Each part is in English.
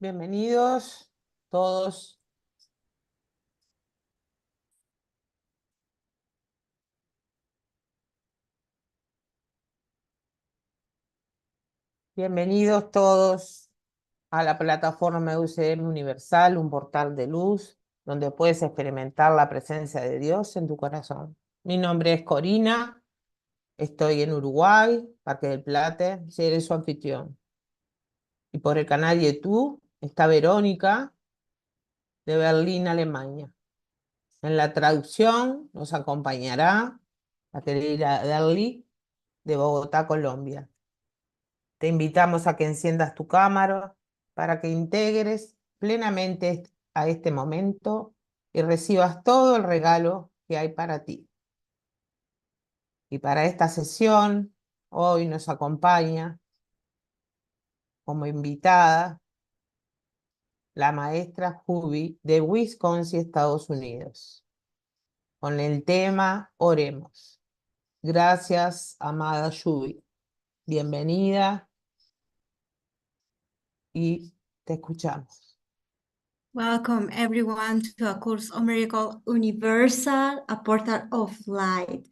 Bienvenidos todos. Bienvenidos todos a la plataforma UCDM Universal, un portal de luz donde puedes experimentar la presencia de Dios en tu corazón. Mi nombre es Corina, estoy en Uruguay, Parque del Plata, seré su anfitrión. Y por el canal YouTube está Verónica, de Berlín, Alemania. En la traducción nos acompañará la querida Derly, de Bogotá, Colombia. Te invitamos a que enciendas tu cámara para que integres plenamente a este momento y recibas todo el regalo que hay para ti. Y para esta sesión, hoy nos acompaña como invitada la maestra Jubi de Wisconsin, Estados Unidos, con el tema Oremos. Gracias, amada Jubi. Bienvenida y te escuchamos. Welcome everyone to a Curso Universal, a portal of light.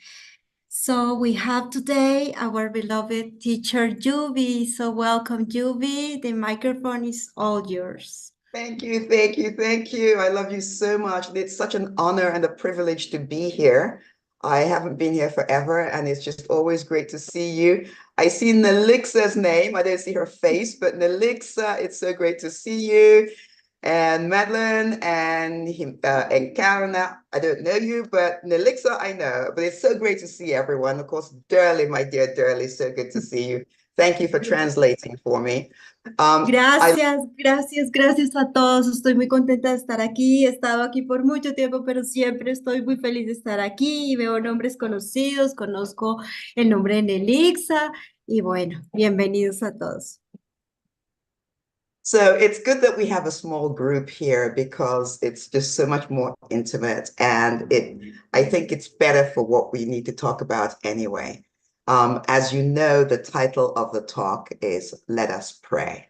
So we have today our beloved teacher Jubi. So welcome Jubi, the microphone is all yours. Thank you, thank you, thank you. I love you so much. It's such an honor and a privilege to be here. I haven't been here forever, and it's just always great to see you. I see Nelixa's name. I don't see her face, but Nelixa, it's so great to see you. And Madeline and Karina, I don't know you, but Nelixa, I know. But it's so great to see everyone. Of course, Durley, my dear Durley, so good to see you. Thank you for translating for me. Gracias a todos. Estoy muy contenta de estar aquí. He estado aquí por mucho tiempo, pero siempre estoy muy feliz de estar aquí y veo nombres conocidos. Conozco el nombre de Nelixa y bueno, bienvenidos a todos. So it's good that we have a small group here because it's just so much more intimate, and I think it's better for what we need to talk about anyway. As you know, the title of the talk is Let Us Pray.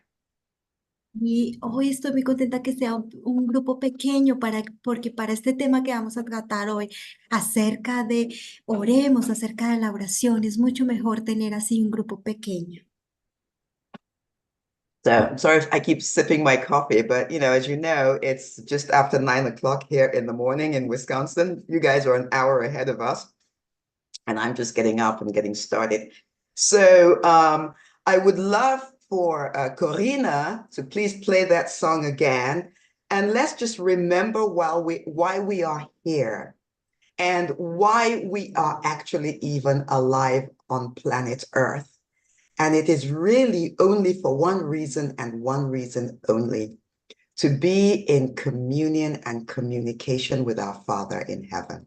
Y hoy estoy muy contenta que sea un grupo pequeño porque para este tema que vamos a tratar hoy acerca de oremos, acerca de la oración, es mucho mejor tener así un grupo pequeño. So I'm sorry if I keep sipping my coffee, but as you know, it's just after 9 o'clock here in the morning in Wisconsin. You guys are an hour ahead of us, and I'm just getting up and getting started. So I would love for Corina to please play that song again. And let's just remember why we are here and why we are actually even alive on planet Earth. And it is really only for one reason and one reason only, to be in communion and communication with our Father in heaven.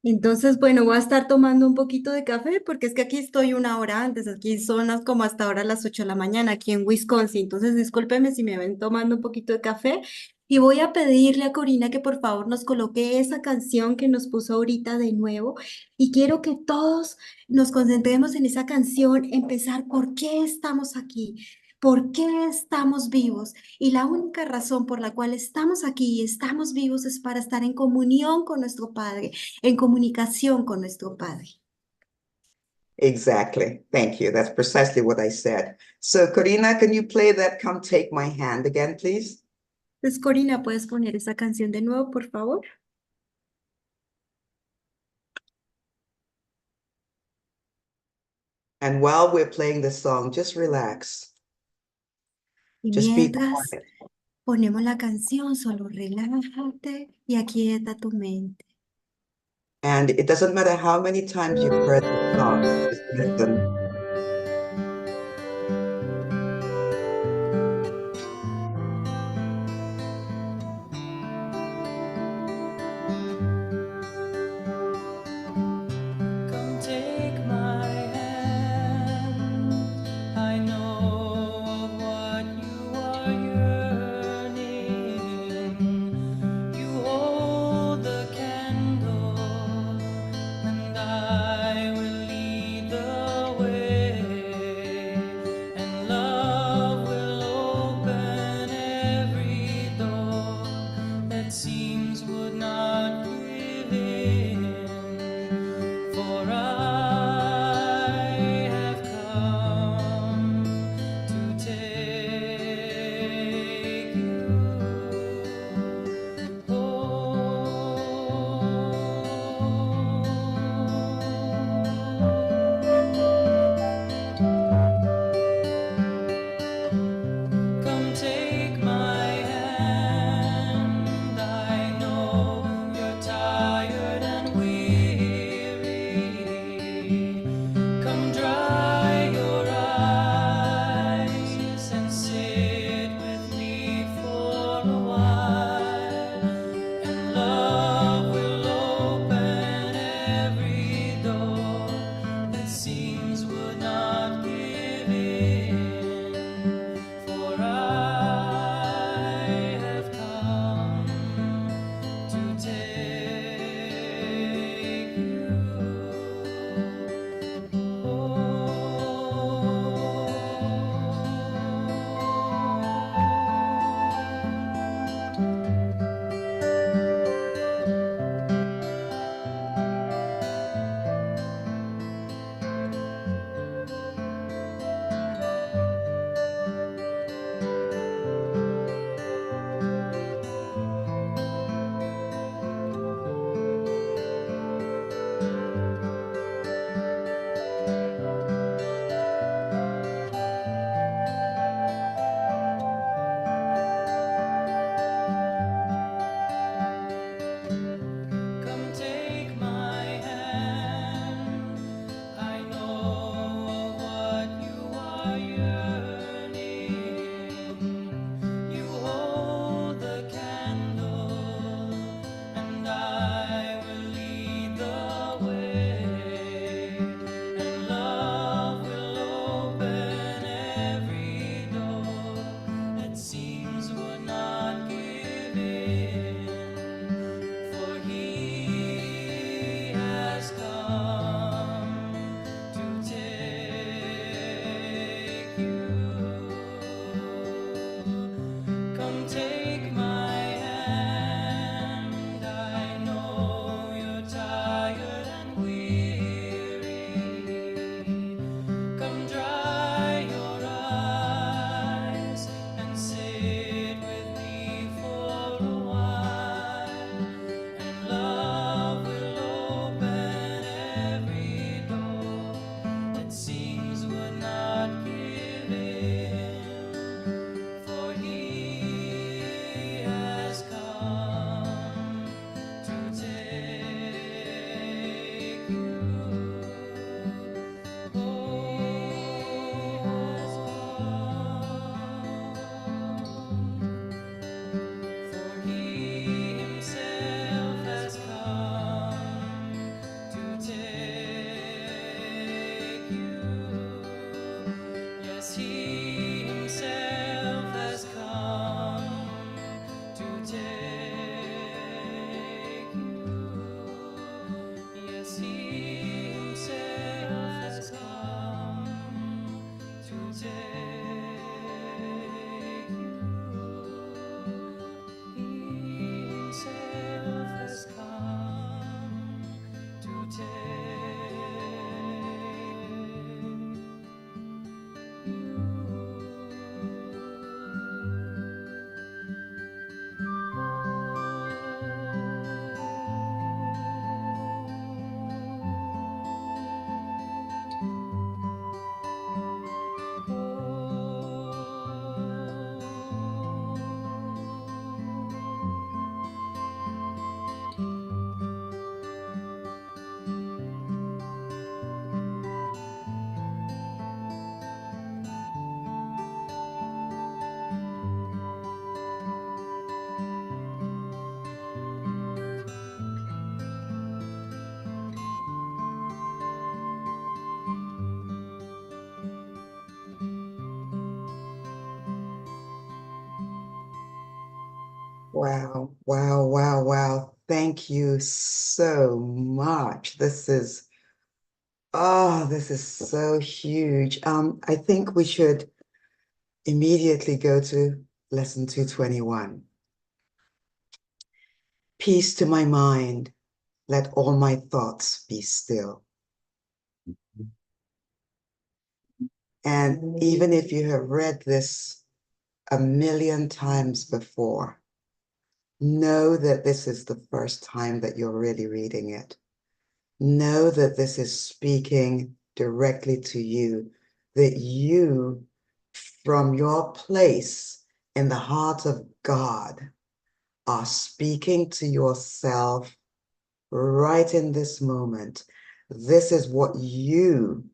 Entonces, bueno, voy a estar tomando un poquito de café porque es que aquí estoy una hora antes, aquí son como hasta ahora las 8 de la mañana aquí en Wisconsin, entonces discúlpeme si me ven tomando un poquito de café y voy a pedirle a Corina que por favor nos coloque esa canción que nos puso ahorita de nuevo y quiero que todos nos concentremos en esa canción, empezar por qué estamos aquí. ¿Por qué estamos vivos? Y la única razón por la cual estamos aquí y estamos vivos es para estar en comunión con nuestro Padre, en comunicación con nuestro Padre. Exactly. Thank you. That's precisely what I said. So, Corina, can you play that Come Take My Hand again, please? Entonces, Corina, ¿puedes poner esa canción de nuevo, por favor? And while we're playing the song, just relax. Y Just be mientras quiet. ponemos la canción, solo relájate y aquieta tu mente. And it doesn't matter how many times you've heard the song, just listen. Come take my hand. I know of what you are yearning. You hold the candle, and I will lead the way. Wow, wow, wow, wow. Thank you so much. This is so huge. I think we should immediately go to lesson 221. Peace to my mind. Let all my thoughts be still. And even if you have read this a million times before, know that this is the first time that you're really reading it. Know that this is speaking directly to you, that you, from your place in the heart of God, are speaking to yourself right in this moment. This is what you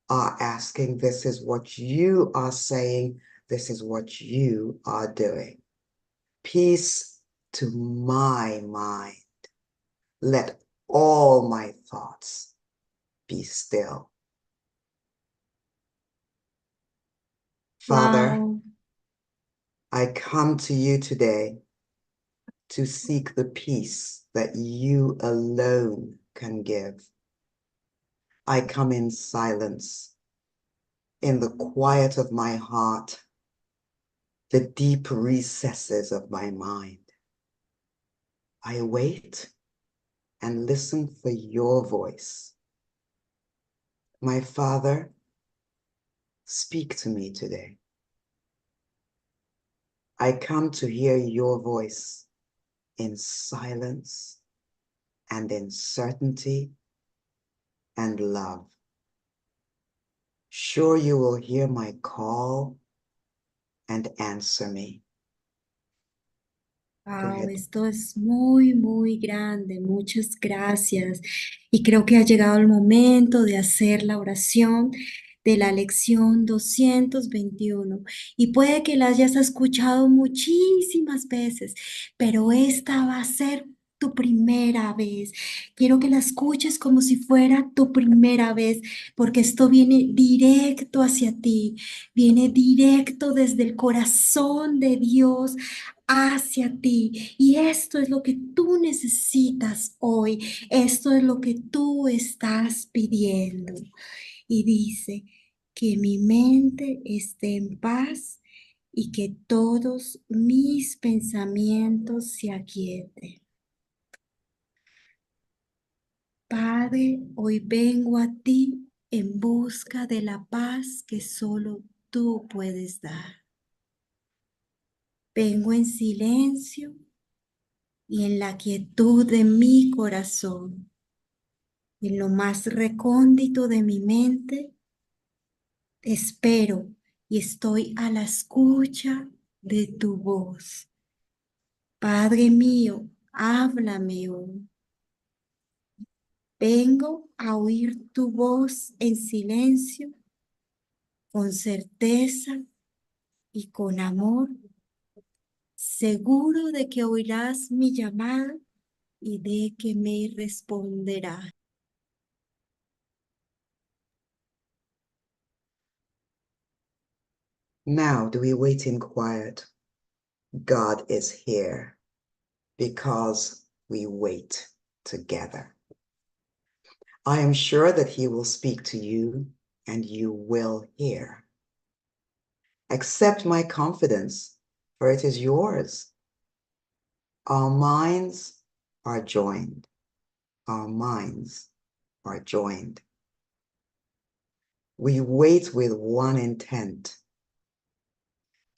are asking. This is what you are saying. This is what you are doing. Peace to my mind. Let all my thoughts be still. Father, Wow. I come to you today to seek the peace that you alone can give. I come in silence, in the quiet of my heart, the deep recesses of my mind. I wait and listen for your voice. My Father, speak to me today. I come to hear your voice in silence and in certainty and love. Sure, you will hear my call and answer me. Go Wow, ahead. esto es muy, muy grande. Muchas gracias. Y creo que ha llegado el momento de hacer la oración de la lección 221. Y puede que la hayas escuchado muchísimas veces, pero esta va a ser tu primera vez. Quiero que la escuches como si fuera tu primera vez, porque esto viene directo hacia ti, viene directo desde el corazón de Dios hacia ti. Y esto es lo que tú necesitas hoy. Esto es lo que tú estás pidiendo. Y dice, que mi mente esté en paz y que todos mis pensamientos se aquieten. Padre, hoy vengo a ti en busca de la paz que solo tú puedes dar. Vengo en silencio y en la quietud de mi corazón, en lo más recóndito de mi mente, te espero y estoy a la escucha de tu voz. Padre mío, háblame hoy. Vengo a oír tu voz en silencio, con certeza y con amor, seguro de que oirás mi llamada y de que me responderás. Now do we wait in quiet. God is here because we wait together. I am sure that he will speak to you and you will hear. Accept my confidence, for it is yours. Our minds are joined. Our minds are joined. We wait with one intent,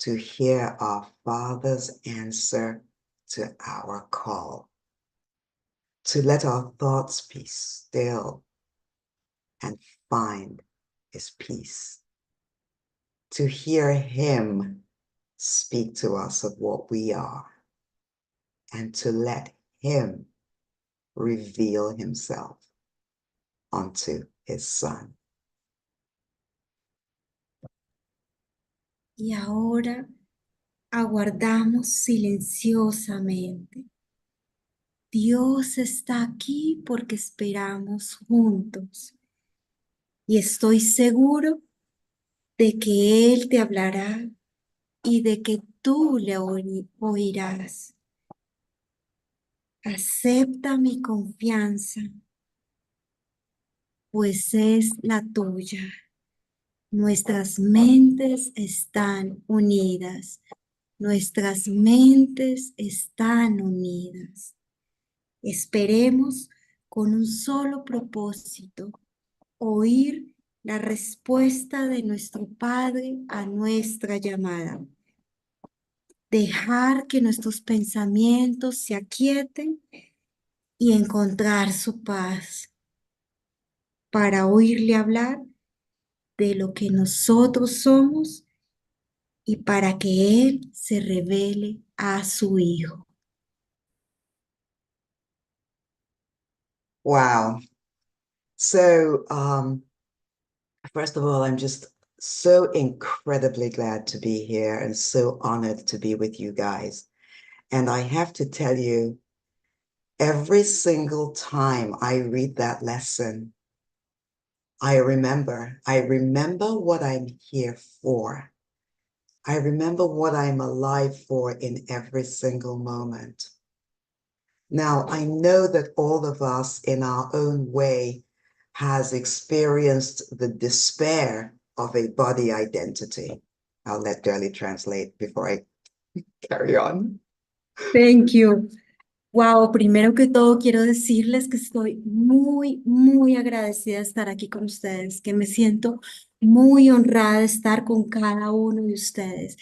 to hear our Father's answer to our call, to let our thoughts be still and find his peace, to hear him speak to us of what we are, and to let him reveal himself unto his Son. Y ahora aguardamos silenciosamente. Dios está aquí porque esperamos juntos. Y estoy seguro de que Él te hablará y de que tú le oirás. Acepta mi confianza, pues es la tuya. Nuestras mentes están unidas. Nuestras mentes están unidas. Esperemos con un solo propósito, oír la respuesta de nuestro Padre a nuestra llamada. Dejar que nuestros pensamientos se aquieten y encontrar su paz para oírle hablar de lo que nosotros somos y para que Él se revele a su Hijo. Wow. So, first of all, I'm just so incredibly glad to be here and so honored to be with you guys. And I have to tell you, every single time I read that lesson, I remember what I'm here for. I remember what I'm alive for in every single moment. Now, I know that all of us in our own way has experienced the despair of a body identity. I'll let Dirlie translate before I carry on. Thank you. Wow, primero que todo quiero decirles que estoy muy agradecida de estar aquí con ustedes, que me siento muy honrada de estar con cada uno de ustedes.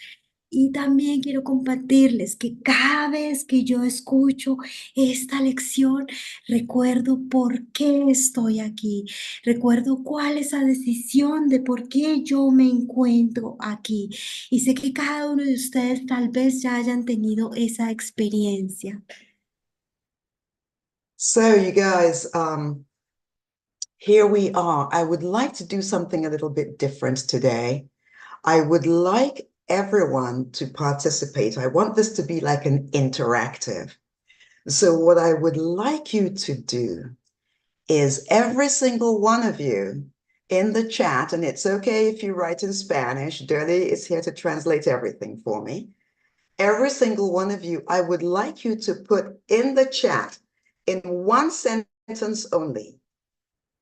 Y también quiero compartirles que cada vez que yo escucho esta lección, recuerdo por qué estoy aquí, recuerdo cuál es la decisión de por qué yo me encuentro aquí. Y sé que cada uno de ustedes tal vez ya hayan tenido esa experiencia. So you guys, here we are. I would like to do something a little bit different today. I would like everyone to participate. I want this to be like an interactive. So what I would like you to do is every single one of you in the chat, and it's okay if you write in Spanish, Dirlie is here to translate everything for me. Every single one of you, I would like you to put in the chat in one sentence only,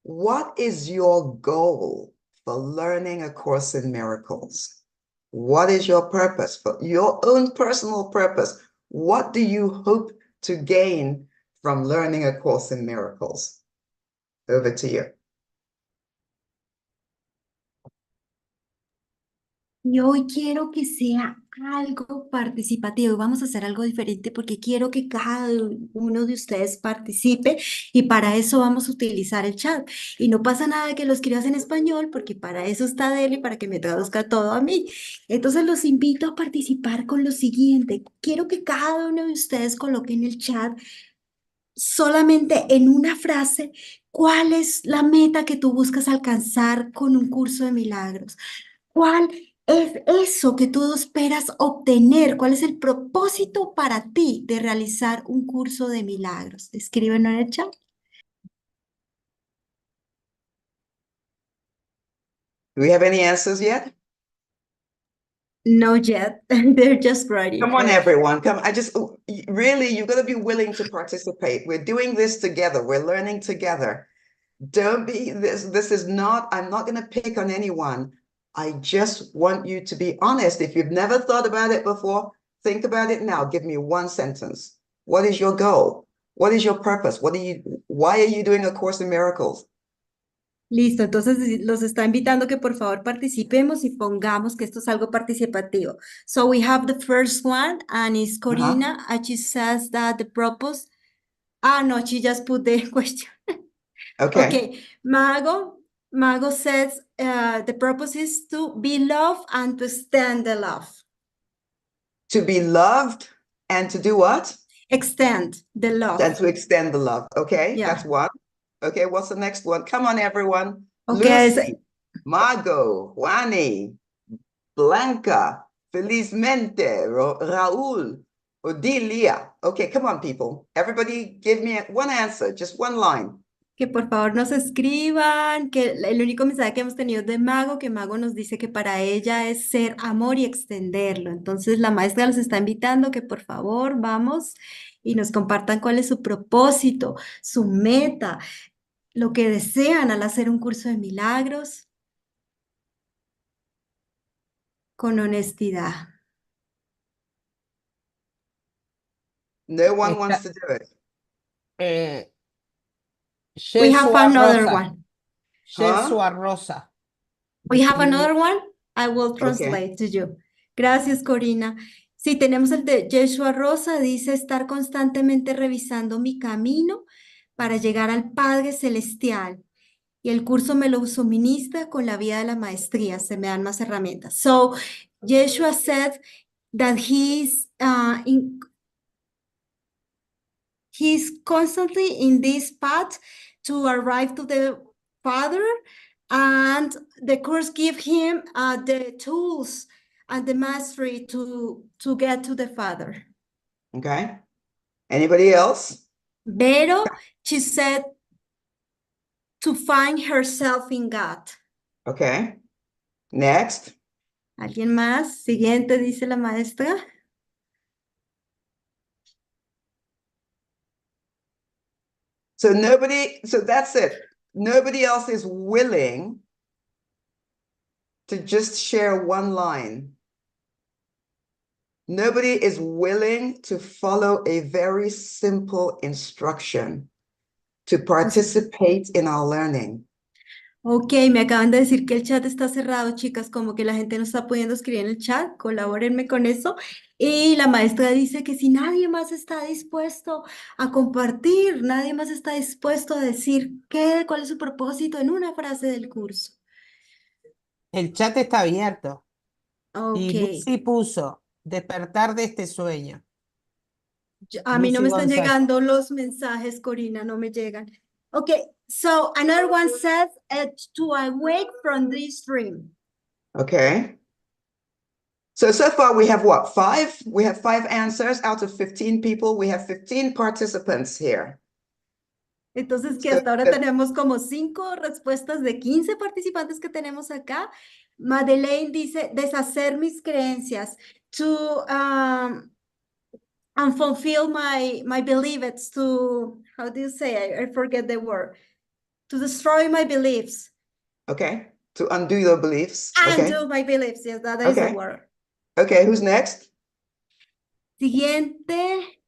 what is your goal for learning A Course in Miracles? What is your purpose, for your own personal purpose? What do you hope to gain from learning A Course in Miracles? Over to you. Y hoy quiero que sea algo participativo. Vamos a hacer algo diferente porque quiero que cada uno de ustedes participe y para eso vamos a utilizar el chat. Y no pasa nada que lo escribas en español porque para eso está Deli, para que me traduzca todo a mí. Entonces los invito a participar con lo siguiente. Quiero que cada uno de ustedes coloque en el chat solamente en una frase cuál es la meta que tú buscas alcanzar con un curso de milagros. ¿Cuál es eso que tú esperas obtener? ¿Cuál es el propósito para ti de realizar un curso de milagros? Escríbenlo en el chat. Do we have any answers yet? No yet. They're just writing. Come on, everyone. Come. Really, you've got to be willing to participate. We're doing this together. We're learning together. Don't be, this is not, I'm not going to pick on anyone. I just want you to be honest. If you've never thought about it before, think about it now. Give me one sentence. What is your goal? What is your purpose? Why are you doing A Course in Miracles? Listo, entonces los está invitando que por favor participemos y pongamos que esto es algo participativo. So we have the first one, and it's Corina, and she says that the purpose. No, she just put the question. Okay, Mago says the purpose is to be loved and to extend the love. To be loved and to do what? Extend the love. And to extend the love. Okay, Yeah. That's one. Okay, what's the next one? Come on, everyone. Okay. Lucy, Mago, Juani, Blanca, Felizmente, Raul, Odilia. Okay, come on, people. Everybody give me one answer, just one line. Que por favor nos escriban, que el único mensaje que hemos tenido es de Mago, que Mago nos dice que para ella es ser amor y extenderlo. Entonces la maestra los está invitando que por favor vamos y nos compartan cuál es su propósito, su meta, lo que desean al hacer un curso de milagros con honestidad. No one Está, wants to do it. We have Yeshua another Rosa. one. Yeshua Rosa. We have Escribió. another one. I will translate to you. Gracias, Corina. Sí, tenemos el de Yeshua Rosa, dice estar constantemente revisando mi camino para llegar al Padre Celestial. Y el curso me lo suministra con la vía de la maestría, se me dan más herramientas. So, Yeshua said that he's constantly in this path to arrive to the Father, and the course give him the tools and the mastery to get to the Father. Okay. Anybody else? Pero she said to find herself in God. Okay. Next. ¿Alguien más? Siguiente, dice la maestra. So that's it. Nobody else is willing to just share one line. Nobody is willing to follow a very simple instruction to participate in our learning. Ok, me acaban de decir que el chat está cerrado, chicas, como que la gente no está pudiendo escribir en el chat, colabórenme con eso. Y la maestra dice que si nadie más está dispuesto a compartir, nadie más está dispuesto a decir cuál es su propósito en una frase del curso. El chat está abierto. Y Ok, Lucy puso despertar de este sueño. a mí no Lucy me están González. llegando los mensajes, Corina, no me llegan. Ok, so another one says to awake from this dream. Okay. So far we have what, 5? We have 5 answers out of 15 people. We have 15 participants here. Entonces, que hasta ahora tenemos como 5 respuestas de 15 participantes que tenemos acá. Madeleine dice, deshacer mis creencias, to and fulfill my beliefs, to, how do you say, I forget the word, to destroy my beliefs. Okay, to undo your beliefs. Undo my beliefs, yes, that is the word. Okay, who's next? Siguiente,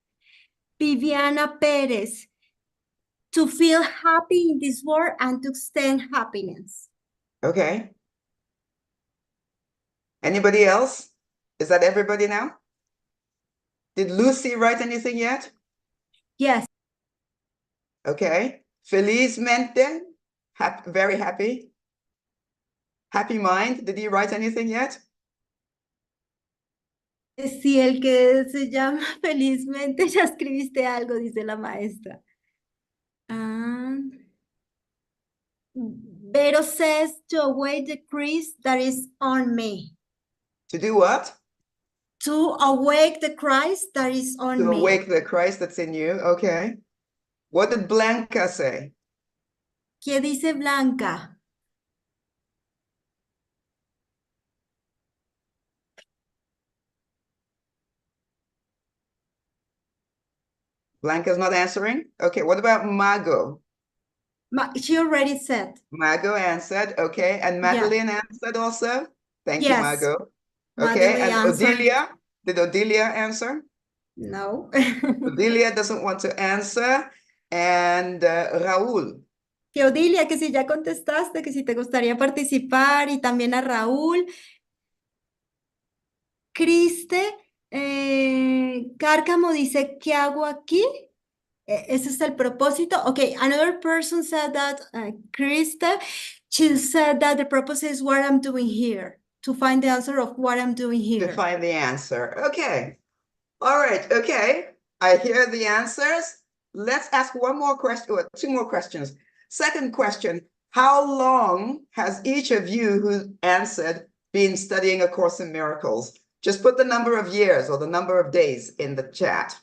Viviana Pérez, to feel happy in this world and to extend happiness. Okay. Anybody else? Is that everybody now? Did Lucy write anything yet? Yes. Okay. Felizmente, very happy. Happy Mind, did he write anything yet? Sí, el que se llama Felizmente, ya escribiste algo, dice la maestra. Vero says to awake the Christ that is on me. To do what? To awake the Christ that is on To me. awake the Christ that's in you. Okay. What did Blanca say? ¿Qué dice Blanca? Blanca's not answering? Okay, what about Mago? She already said. Mago answered, okay. And Madeline answered also? Thank you, Mago. Okay, Madeline and answered. Odilia? Did Odilia answer? No. Odilia doesn't want to answer. And Raúl. Que Odilia, que si ya contestaste, que si te gustaría participar, y también a Raúl. Criste, Cárcamo dice, ¿qué hago aquí? Ese es el propósito. Okay, another person said that, Krista, she said that the purpose is what I'm doing here, to find the answer of what I'm doing here. To find the answer. Okay. All right. Okay. I hear the answers. Let's ask one more question, or 2 more questions. Second question, how long has each of you who answered been studying A Course in Miracles? Just put the number of years or the number of days in the chat.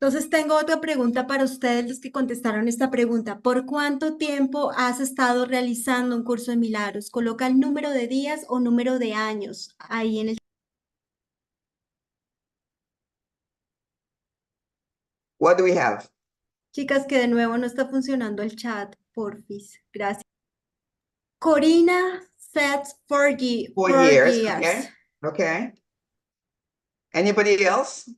Entonces tengo otra pregunta para ustedes, los que contestaron esta pregunta. ¿Por cuánto tiempo has estado realizando un curso de milagros? Coloca el número de días o número de años ahí en el... What do we have? Chicas, que de nuevo no está funcionando el chat, porfis. Gracias. Corina said 4 4 years. years, okay. Okay. Anybody else?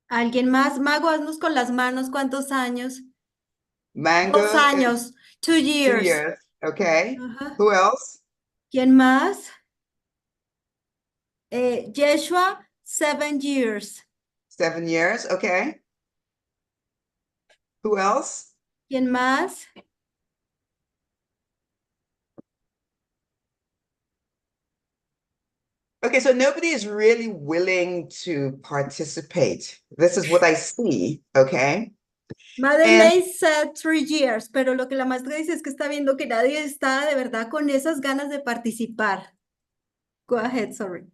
¿Alguien más? Mago, haznos con las manos, ¿cuántos años? Mango 2 is años, 2 2 years. years, okay. Ajá. Who else? ¿Quién más? Yeshua, 7 years. 7 years, okay. Who else? ¿Quién más? Okay, so nobody is really willing to participate. This is what I see, okay? Mother And May said 3 years, pero lo que la maestra dice es que está viendo que nadie está de verdad con esas ganas de participar. Go ahead, sorry.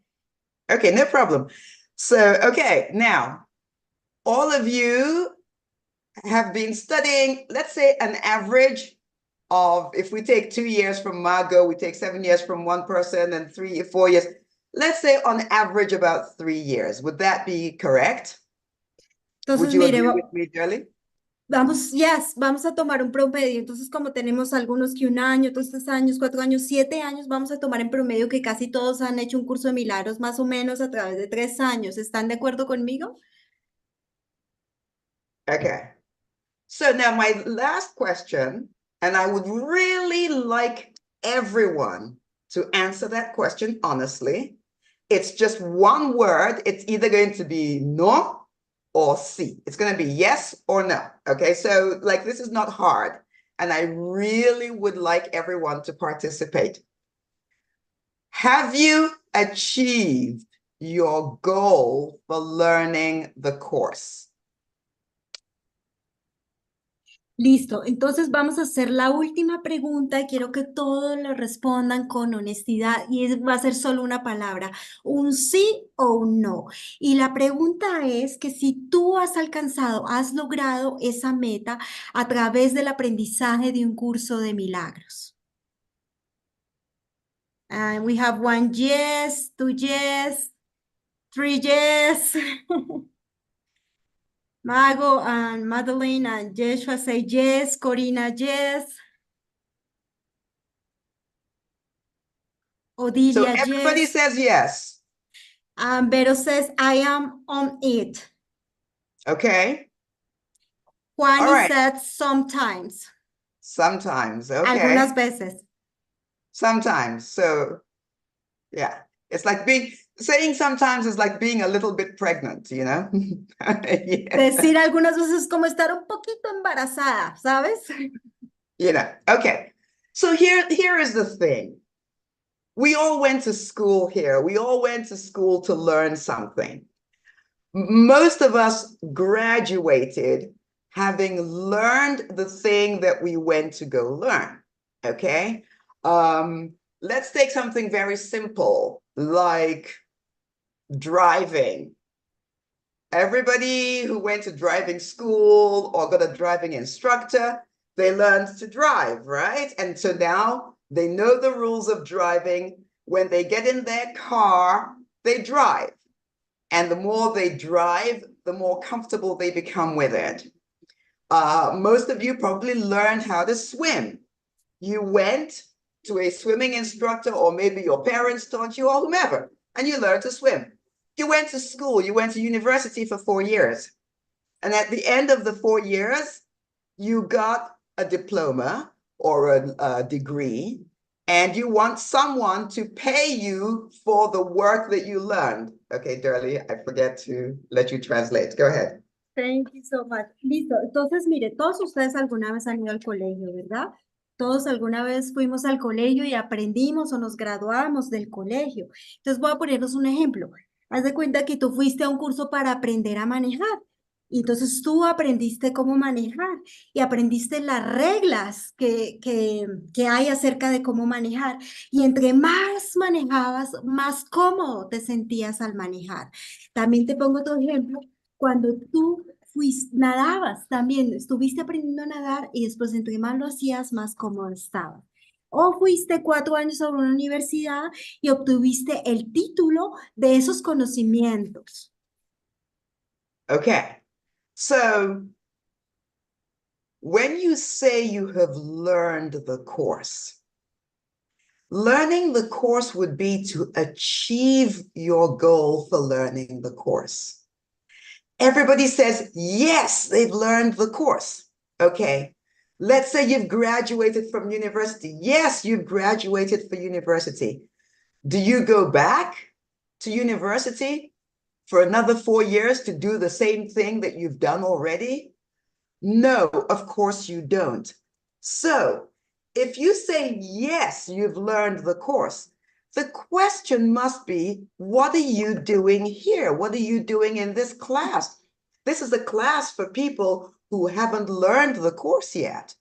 okay, no problem. So, okay, now all of you have been studying, let's say an average of, if we take 2 years from Margot, we take 7 years from one person and 3 or 4 years, let's say on average about 3 years. Would that be correct? Would Entonces, you mire, agree with me, Shirley? vamos a tomar un promedio. Entonces, como tenemos algunos que 1 año, otros 3 años, 4 años, 7 años, vamos a tomar en promedio que casi todos han hecho un curso de milagros más o menos a través de 3 años. ¿Están de acuerdo conmigo? Okay. So now my last question, and I would really like everyone to answer that question honestly. It's just one word. It's either going to be no or sí. It's going to be yes or no. Okay, so like this is not hard. And I really would like everyone to participate. Have you achieved your goal for learning the course? Listo, entonces vamos a hacer la última pregunta. Quiero que todos la respondan con honestidad y va a ser solo una palabra, un sí o un no. Y la pregunta es que si tú has alcanzado, has logrado esa meta a través del aprendizaje de un curso de milagros. And we have 1 yes, 2 yes, 3 yes. Mago and Madeline and Joshua say yes. Corina, yes. So Odilia, everybody yes. says yes. Vero says, I am on it. Okay. Juani All right. said, sometimes. Sometimes. Okay. Algunas veces. Sometimes. So yeah, it's like saying sometimes is like being a little bit pregnant, you know? Yeah. Decir algunas veces es como estar un poquito embarazada, ¿sabes? You know, okay. So here is the thing. We all went to school here. We all went to school to learn something. Most of us graduated having learned the thing that we went to go learn, okay? Let's take something very simple, like driving. Everybody who went to driving school or got a driving instructor, they learned to drive, right? And so now they know the rules of driving. When they get in their car, they drive. And the more they drive, the more comfortable they become with it. Most of you probably learned how to swim. You went to a swimming instructor, or maybe your parents taught you, or whomever, and you learned to swim. You went to school, you went to university for 4 years. And at the end of the 4 years, you got a diploma or a degree, and you want someone to pay you for the work that you learned. Okay, Darlie, I forget to let you translate. Go ahead. Thank you so much. Listo. Entonces, mire, todos ustedes alguna vez han ido al colegio, ¿verdad? Todos alguna vez fuimos al colegio y aprendimos o nos graduamos del colegio. Entonces, voy a ponernos un ejemplo. Haz de cuenta que tú fuiste a un curso para aprender a manejar. Y entonces tú aprendiste cómo manejar y aprendiste las reglas que hay acerca de cómo manejar. Y entre más manejabas, más cómodo te sentías al manejar. También te pongo otro ejemplo. cuando tú nadabas también, estuviste aprendiendo a nadar y después entre más lo hacías, más cómodo estabas. O fuiste 4 años a una universidad y obtuviste el título de esos conocimientos. Okay. So when you say you have learned the course, learning the course would be to achieve your goal for learning the course. Everybody says, yes, they've learned the course. Okay. Let's say you've graduated from university. Yes, you've graduated for university. Do you go back to university for another 4 years to do the same thing that you've done already? No, of course you don't. So if you say, yes, you've learned the course, the question must be, what are you doing here? What are you doing in this class? This is a class for people who haven't learned the course yet.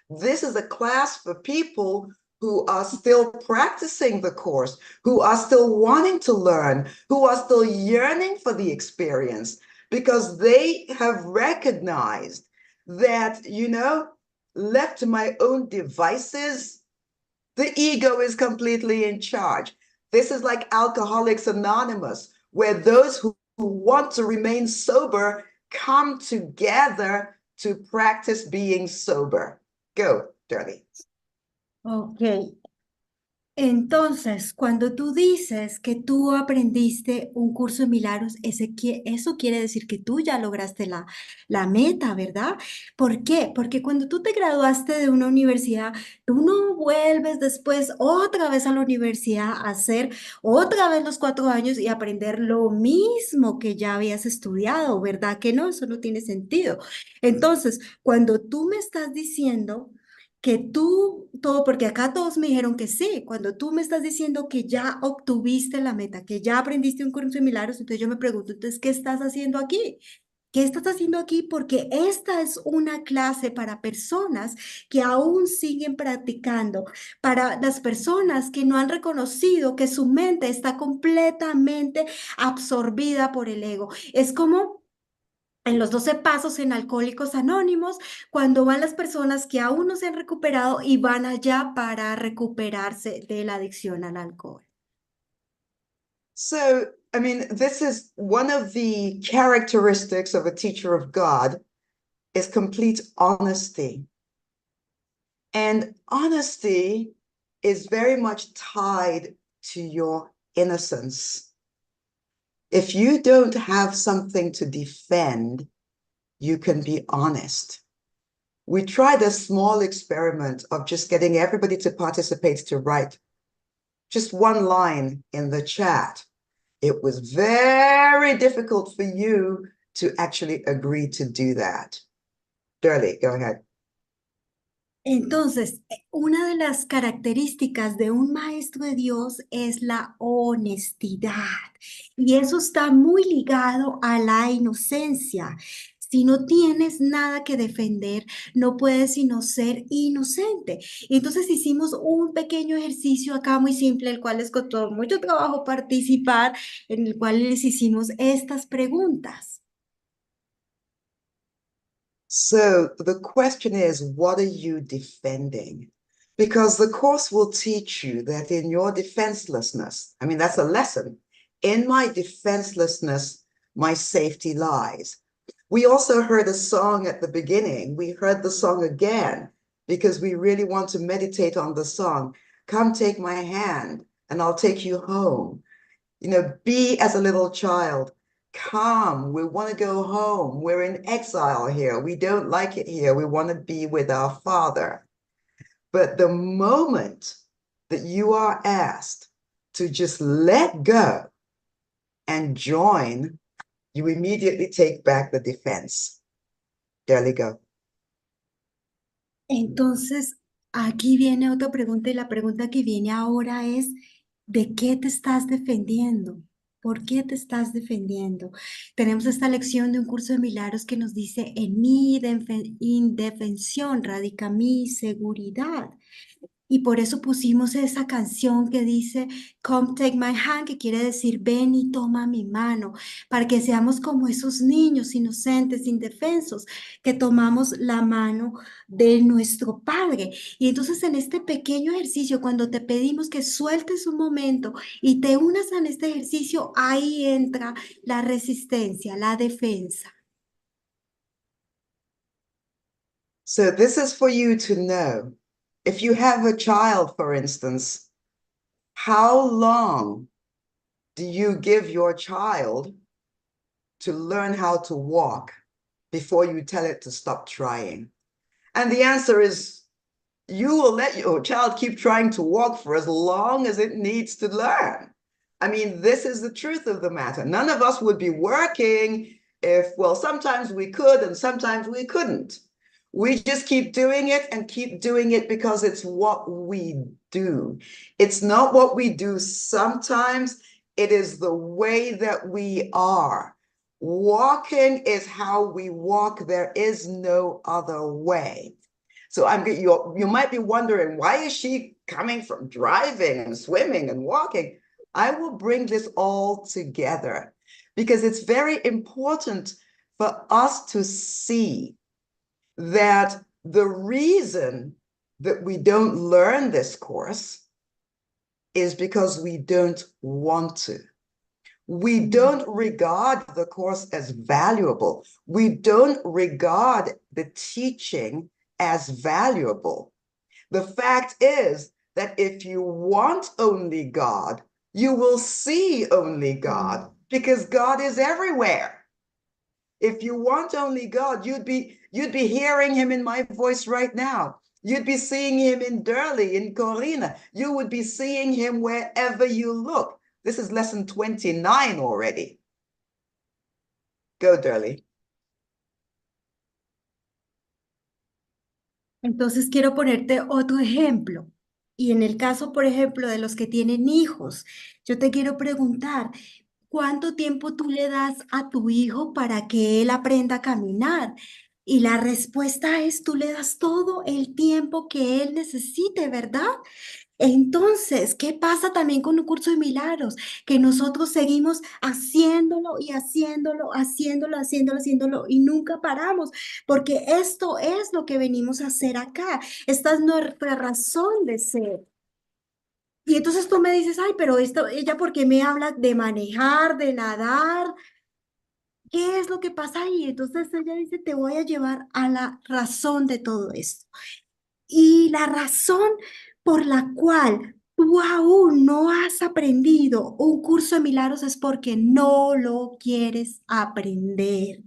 This is a class for people who are still practicing the course, who are still wanting to learn, who are still yearning for the experience, because they have recognized that, left to my own devices, the ego is completely in charge. This is like Alcoholics Anonymous, where those who want to remain sober come together to practice being sober. Go, Dirty. Ok. Entonces, cuando tú dices que tú aprendiste un curso de milagros, eso quiere decir que tú ya lograste la meta, ¿verdad? ¿Por qué? Porque cuando tú te graduaste de una universidad, tú no vuelves después otra vez a la universidad a hacer otra vez los 4 años y aprender lo mismo que ya habías estudiado, ¿verdad? Que no, eso no tiene sentido. Entonces, cuando tú me estás diciendo que porque acá todos me dijeron que sí, cuando tú me estás diciendo que ya obtuviste la meta, que ya aprendiste un curso de milagros, entonces yo me pregunto, entonces, ¿qué estás haciendo aquí? ¿Qué estás haciendo aquí? Porque esta es una clase para personas que aún siguen practicando, para las personas que no han reconocido que su mente está completamente absorbida por el ego. Es como en los 12 pasos en Alcohólicos Anónimos, cuando van las personas que aún no se han recuperado y van allá para recuperarse de la adicción al alcohol. So, I mean, this is one of the characteristics of a teacher of God is complete honesty. And honesty is very much tied to your innocence. If you don't have something to defend, you can be honest. We tried a small experiment of just getting everybody to participate to write just one line in the chat. It was very difficult for you to actually agree to do that. Dirty, go ahead. Entonces, una de las características de un maestro de Dios es la honestidad. Y eso está muy ligado a la inocencia. Si no tienes nada que defender, no puedes sino ser inocente. Entonces hicimos un pequeño ejercicio acá muy simple, el cual les costó mucho trabajo participar, en el cual les hicimos estas preguntas. So the question is, what are you defending? Because the course will teach you that in your defenselessness, I mean, that's a lesson. In my defenselessness, my safety lies. We also heard a song at the beginning. We heard the song again because we really want to meditate on the song. Come take my hand and I'll take you home. Be as a little child. Come, we want to go home. We're in exile here. We don't like it here. We want to be with our Father. But the moment that you are asked to just let go and join, you immediately take back the defense. There you go. Entonces, aquí viene otra pregunta y la pregunta que viene ahora es, ¿de qué te estás defendiendo? ¿Por qué te estás defendiendo? Tenemos esta lección de un curso de milagros que nos dice, en mi indefensión radica mi seguridad. Y por eso pusimos esa canción que dice, Come take my hand, que quiere decir, ven y toma mi mano, para que seamos como esos niños inocentes, indefensos, que tomamos la mano de nuestro Padre. Y entonces en este pequeño ejercicio, cuando te pedimos que sueltes un momento y te unas en este ejercicio, ahí entra la resistencia, la defensa. So this is for you to know. If you have a child, for instance, how long do you give your child to learn how to walk before you tell it to stop trying? And the answer is, you will let your child keep trying to walk for as long as it needs to learn. I mean, this is the truth of the matter. None of us would be working if, well, sometimes we could and sometimes we couldn't. We just keep doing it and keep doing it because it's what we do. It's not what we do sometimes, it is the way that we are. Walking is how we walk. There is no other way. So you might be wondering, why is she coming from driving and swimming and walking? I will bring this all together because it's very important for us to see that the reason that we don't learn this course is because we don't want to. We don't regard the course as valuable. We don't regard the teaching as valuable. The fact is that if you want only God, you will see only God because God is everywhere. If you want only God, you'd be hearing him in my voice right now. You'd be seeing him in Durley, in Corina. You would be seeing him wherever you look. This is lesson 29 already. Go, Durley. Entonces quiero ponerte otro ejemplo. Y en el caso, por ejemplo, de los que tienen hijos, yo te quiero preguntar, ¿cuánto tiempo tú le das a tu hijo para que él aprenda a caminar? Y la respuesta es, tú le das todo el tiempo que él necesite, ¿verdad? Entonces, ¿qué pasa también con un curso de milagros? Que nosotros seguimos haciéndolo y haciéndolo, haciéndolo y nunca paramos, porque esto es lo que venimos a hacer acá. Esta es nuestra razón de ser. Y entonces tú me dices, ay, pero ella, ¿por qué me habla de manejar, de nadar? ¿Qué es lo que pasa ahí? Entonces ella dice, te voy a llevar a la razón de todo esto. Y la razón por la cual tú aún no has aprendido un curso de milagros es porque no lo quieres aprender.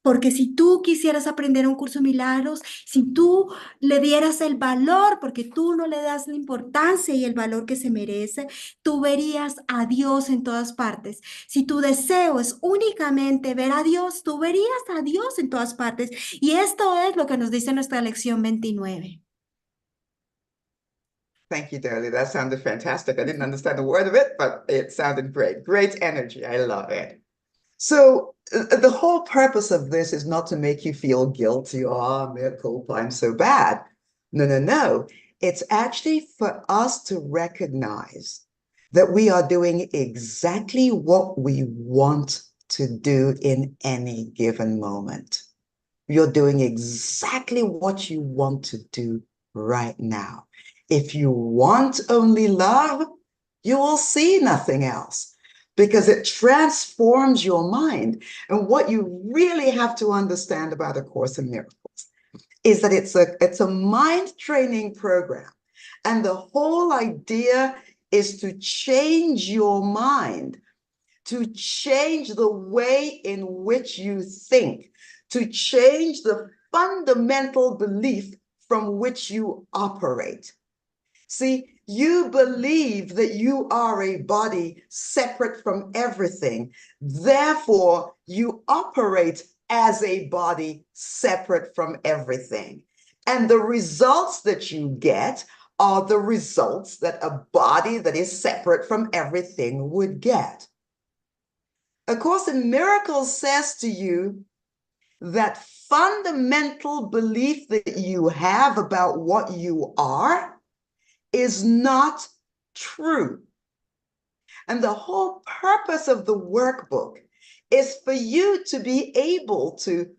Porque si tú quisieras aprender un curso de milagros, si tú le dieras el valor, porque tú no le das la importancia y el valor que se merece, tú verías a Dios en todas partes. Si tu deseo es únicamente ver a Dios, tú verías a Dios en todas partes. Y esto es lo que nos dice nuestra lección 29. Thank you, Durley. That sounded fantastic. I didn't understand a word of it, but it sounded great. Great energy. I love it. So the whole purpose of this is not to make you feel guilty. Oh, mea culpa, I'm so bad. No, no, no. It's actually for us to recognize that we are doing exactly what we want to do in any given moment. You're doing exactly what you want to do right now. If you want only love, you will see nothing else because it transforms your mind. And what you really have to understand about A Course in Miracles is that it's a mind training program. And the whole idea is to change your mind, to change the way in which you think, to change the fundamental belief from which you operate. See, you believe that you are a body separate from everything. Therefore, you operate as a body separate from everything. And the results that you get are the results that a body that is separate from everything would get. A Course in Miracles says to you that fundamental belief that you have about what you are is not true. And the whole purpose of the workbook is for you to be able to,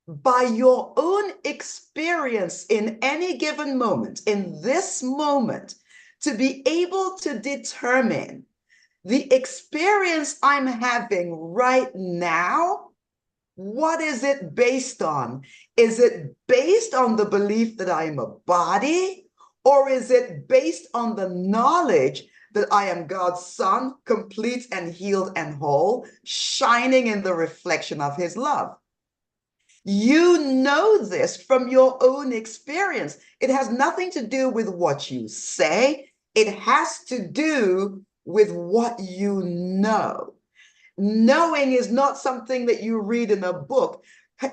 by your own experience in any given moment, in this moment, to be able to determine the experience I'm having right now. What is it based on? Is it based on the belief that I am a body, or is it based on the knowledge that I am God's son, complete and healed and whole, shining in the reflection of his love? You know this from your own experience. It has nothing to do with what you say. It has to do with what you know. Knowing is not something that you read in a book.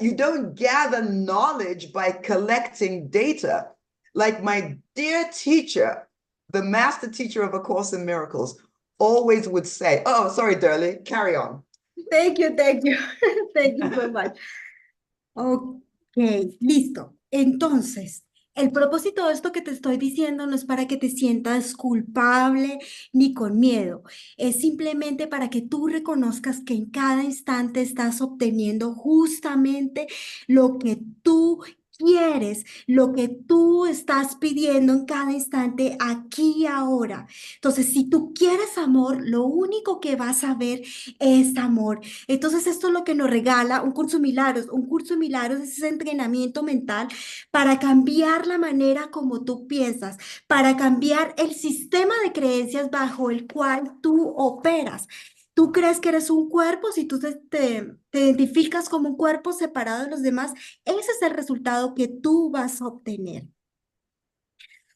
You don't gather knowledge by collecting data. Like my dear teacher, the master teacher of A Course in Miracles, always would say, oh, sorry, Durley, carry on. Thank you, thank you. Thank you so much. Ok, listo. Entonces, el propósito de esto que te estoy diciendo no es para que te sientas culpable ni con miedo. Es simplemente para que tú reconozcas que en cada instante estás obteniendo justamente lo que tú quieres, lo que tú estás pidiendo en cada instante, aquí y ahora. Entonces, si tú quieres amor, lo único que vas a ver es amor. Entonces, esto es lo que nos regala un curso de milagros. Un curso de milagros es ese entrenamiento mental para cambiar la manera como tú piensas, para cambiar el sistema de creencias bajo el cual tú operas. Tú crees que eres un cuerpo, si tú te identificas como un cuerpo separado de los demás, ese es el resultado que tú vas a obtener.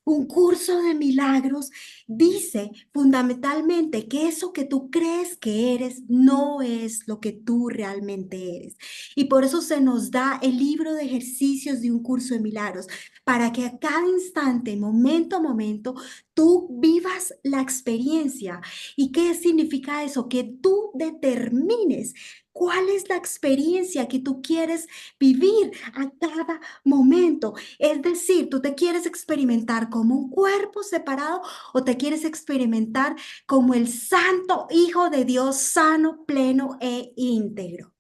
Un curso de milagros dice fundamentalmente que eso que tú crees que eres no es lo que tú realmente eres. Y por eso se nos da el libro de ejercicios de un curso de milagros, para que a cada instante, momento a momento, tú vivas la experiencia. ¿Y qué significa eso? Que tú determines cuál es la experiencia que tú quieres vivir a cada momento. Es decir, tú te quieres experimentar como un cuerpo separado o te quieres experimentar como el santo Hijo de Dios, sano, pleno e íntegro.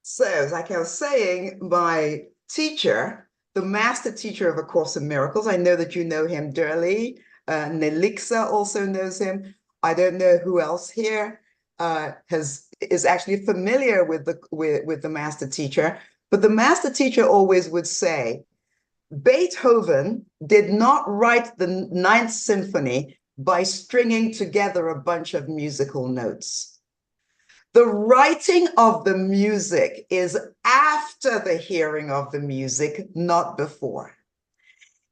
So, like I was saying, my teacher, the master teacher of A Course in Miracles, I know that you know him, Durley. Nelixa also knows him. I don't know who else here is actually familiar with the master teacher. But the master teacher always would say, Beethoven did not write the Ninth Symphony by stringing together a bunch of musical notes. The writing of the music is after the hearing of the music, not before.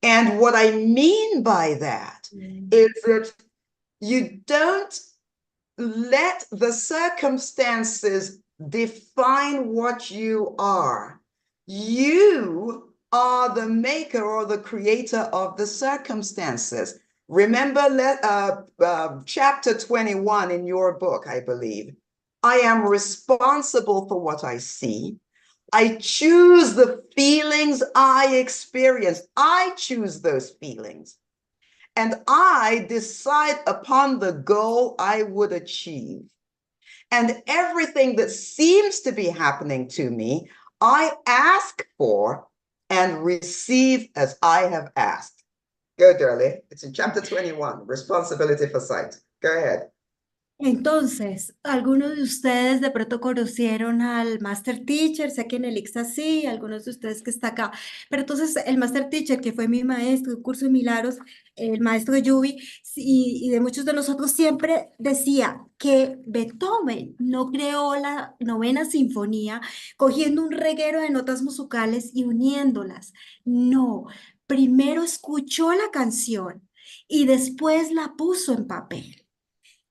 And what I mean by that is that you don't let the circumstances define what you are. You are the maker or the creator of the circumstances. Remember chapter 21 in your book, I believe. I am responsible for what I see. I choose the feelings I experience. I choose those feelings. And I decide upon the goal I would achieve. And everything that seems to be happening to me, I ask for and receive as I have asked. Go, Durley. It's in chapter 21, Responsibility for Sight. Go ahead. Entonces, algunos de ustedes de pronto conocieron al Master Teacher, sé que en el ICSA sí, algunos de ustedes que está acá, pero entonces el Master Teacher, que fue mi maestro del curso de milagros, el maestro Jubi, y de muchos de nosotros, siempre decía que Beethoven no creó la novena sinfonía cogiendo un reguero de notas musicales y uniéndolas. No, primero escuchó la canción y después la puso en papel.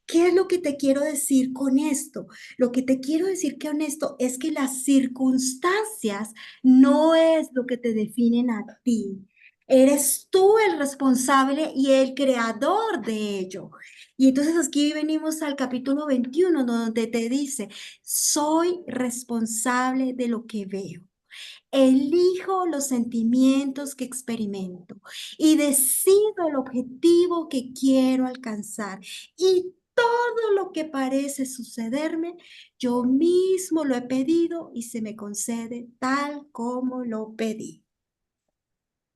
¿Qué es lo que te quiero decir con esto? Lo que te quiero decir con esto es que las circunstancias no es lo que te definen a ti. Eres tú el responsable y el creador de ello. Y entonces aquí venimos al capítulo 21, donde te dice, soy responsable de lo que veo. Elijo los sentimientos que experimento y decido el objetivo que quiero alcanzar. Y todo lo que parece sucederme, yo mismo lo he pedido y se me concede tal como lo pedí.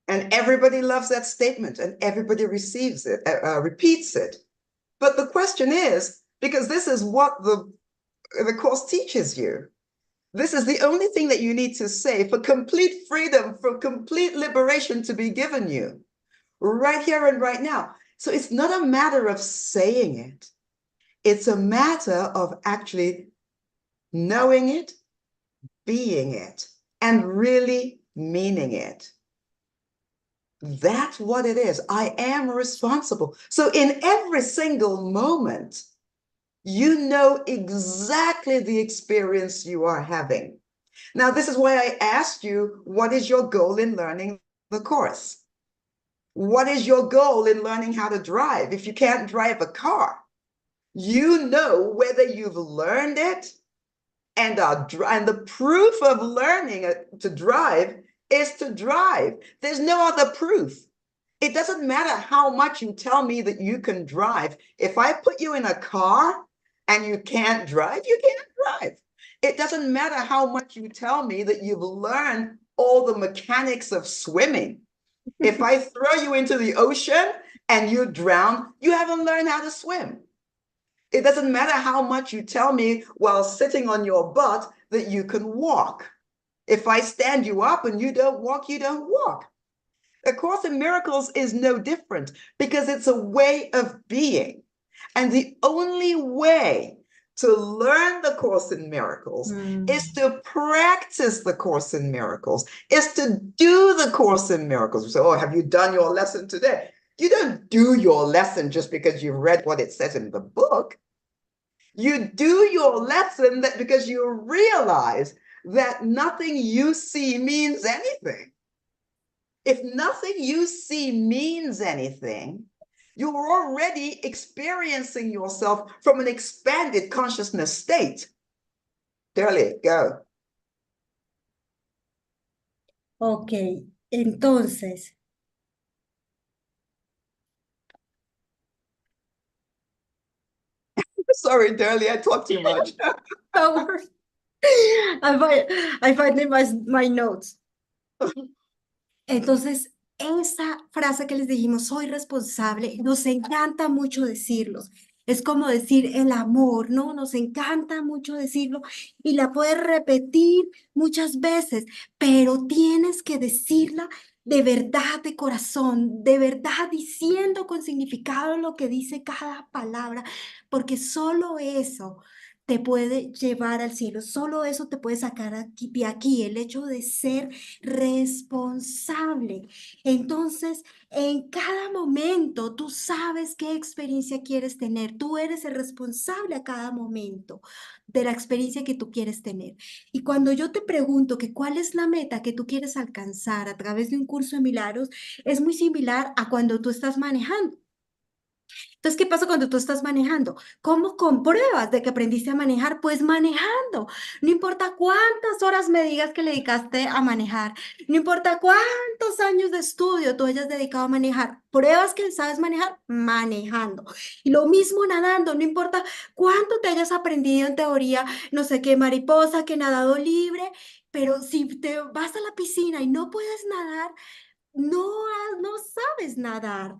And everybody loves that statement and everybody receives it, repeats it. But the question is, because this is what the course teaches you, this is the only thing that you need to say for complete freedom, for complete liberation to be given you right here and right now. So it's not a matter of saying it. It's a matter of actually knowing it, being it, and really meaning it. That's what it is. I am responsible. So in every single moment, you know exactly the experience you are having. Now, this is why I asked you, what is your goal in learning the course? What is your goal in learning how to drive? If you can't drive a car, you know whether you've learned it, and the proof of learning to drive is to drive. There's no other proof. It doesn't matter how much you tell me that you can drive. If I put you in a car and you can't drive, you can't drive. It doesn't matter how much you tell me that you've learned all the mechanics of swimming. If I throw you into the ocean and you drown, you haven't learned how to swim. It doesn't matter how much you tell me while sitting on your butt that you can walk. If I stand you up and you don't walk, you don't walk. A Course in Miracles is no different because it's a way of being. And the only way to learn the Course in Miracles is to practice the Course in Miracles, is to do the Course in Miracles. You say, oh, have you done your lesson today? You don't do your lesson just because you read what it says in the book. You do your lesson because you realize that nothing you see means anything. If nothing you see means anything, you're already experiencing yourself from an expanded consciousness state. Darling, go. Ok, entonces, Sorry, Darling, I talk too much. don't worry. I find in my notes. Entonces, esa frase que les dijimos, soy responsable, nos encanta mucho decirlo. Es como decir el amor, ¿no? Nos encanta mucho decirlo y la puedes repetir muchas veces, pero tienes que decirla de verdad, de corazón, de verdad, diciendo con significado lo que dice cada palabra, porque solo eso te puede llevar al cielo, solo eso te puede sacar de aquí, el hecho de ser responsable. Entonces, en cada momento tú sabes qué experiencia quieres tener. Tú eres el responsable a cada momento de la experiencia que tú quieres tener. Y cuando yo te pregunto que cuál es la meta que tú quieres alcanzar a través de un curso de milagros, es muy similar a cuando tú estás manejando. Entonces, ¿qué pasa cuando tú estás manejando? ¿Cómo compruebas de que aprendiste a manejar? Pues manejando. No importa cuántas horas me digas que le dedicaste a manejar, no importa cuántos años de estudio tú hayas dedicado a manejar, pruebas que sabes manejar manejando. Y lo mismo nadando, no importa cuánto te hayas aprendido en teoría, no sé qué mariposa, que nadado libre, pero si te vas a la piscina y no puedes nadar, no sabes nadar.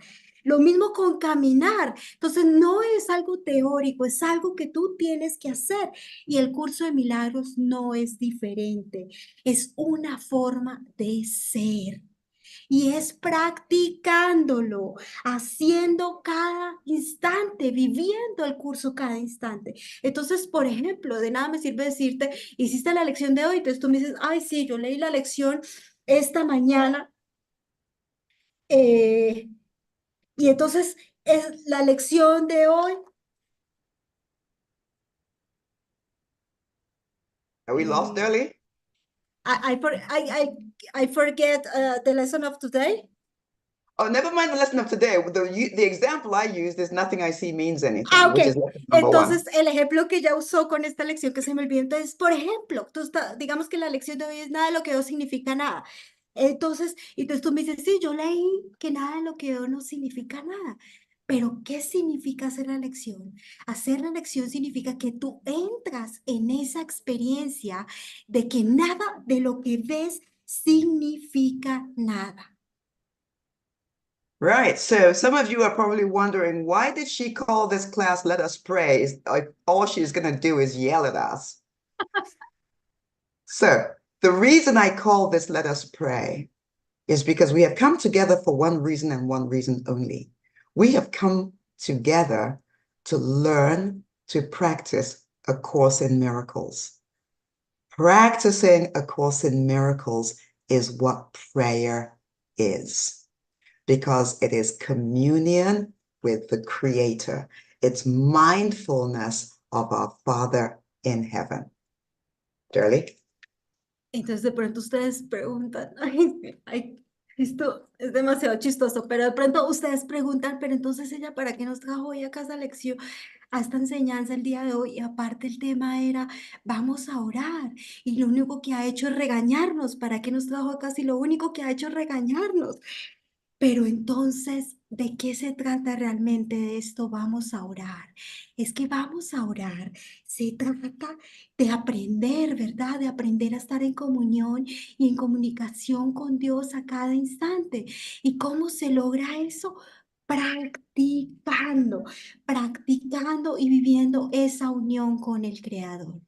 Lo mismo con caminar. Entonces, no es algo teórico, es algo que tú tienes que hacer. Y el curso de milagros no es diferente. Es una forma de ser. Y es practicándolo, haciendo cada instante, viviendo el curso cada instante. Entonces, por ejemplo, de nada me sirve decirte, hiciste la lección de hoy, entonces tú me dices, ay, sí, yo leí la lección esta mañana. Y entonces es la lección de hoy. Are we lost, Darling? I forget the lesson of today. Oh, never mind the lesson of today. The example I used is nothing I see means anything, Ah, which ok. is lesson number one. Entonces, el ejemplo que ella usó con esta lección que se me olvidó, entonces, por ejemplo, digamos que la lección de hoy es nada de lo que veo significa nada. Entonces tú me dices, sí, yo leí que nada de lo que veo no significa nada. Pero, ¿qué significa hacer la lección? Hacer la lección significa que tú entras en esa experiencia de que nada de lo que ves significa nada. Right. So some of you are probably wondering, why did she call this class Let Us Pray? Is all she's going to do is yell at us. So the reason I call this Let Us Pray is because we have come together for one reason and one reason only. We have come together to learn to practice A Course in Miracles. Practicing A Course in Miracles is what prayer is, because it is communion with the Creator. It's mindfulness of our Father in heaven. Shirley? Entonces de pronto ustedes preguntan, ay, esto es demasiado chistoso, pero de pronto ustedes preguntan, pero entonces ella, ¿para qué nos trajo hoy acá esa lección, a esta enseñanza el día de hoy? Y aparte el tema era, vamos a orar, y lo único que ha hecho es regañarnos. ¿Para qué nos trajo acá si lo único que ha hecho es regañarnos? Pero entonces, ¿de qué se trata realmente de esto? Vamos a orar. Es que vamos a orar. Se trata de aprender, ¿verdad? De aprender a estar en comunión y en comunicación con Dios a cada instante. ¿Y cómo se logra eso? Practicando, practicando y viviendo esa unión con el Creador.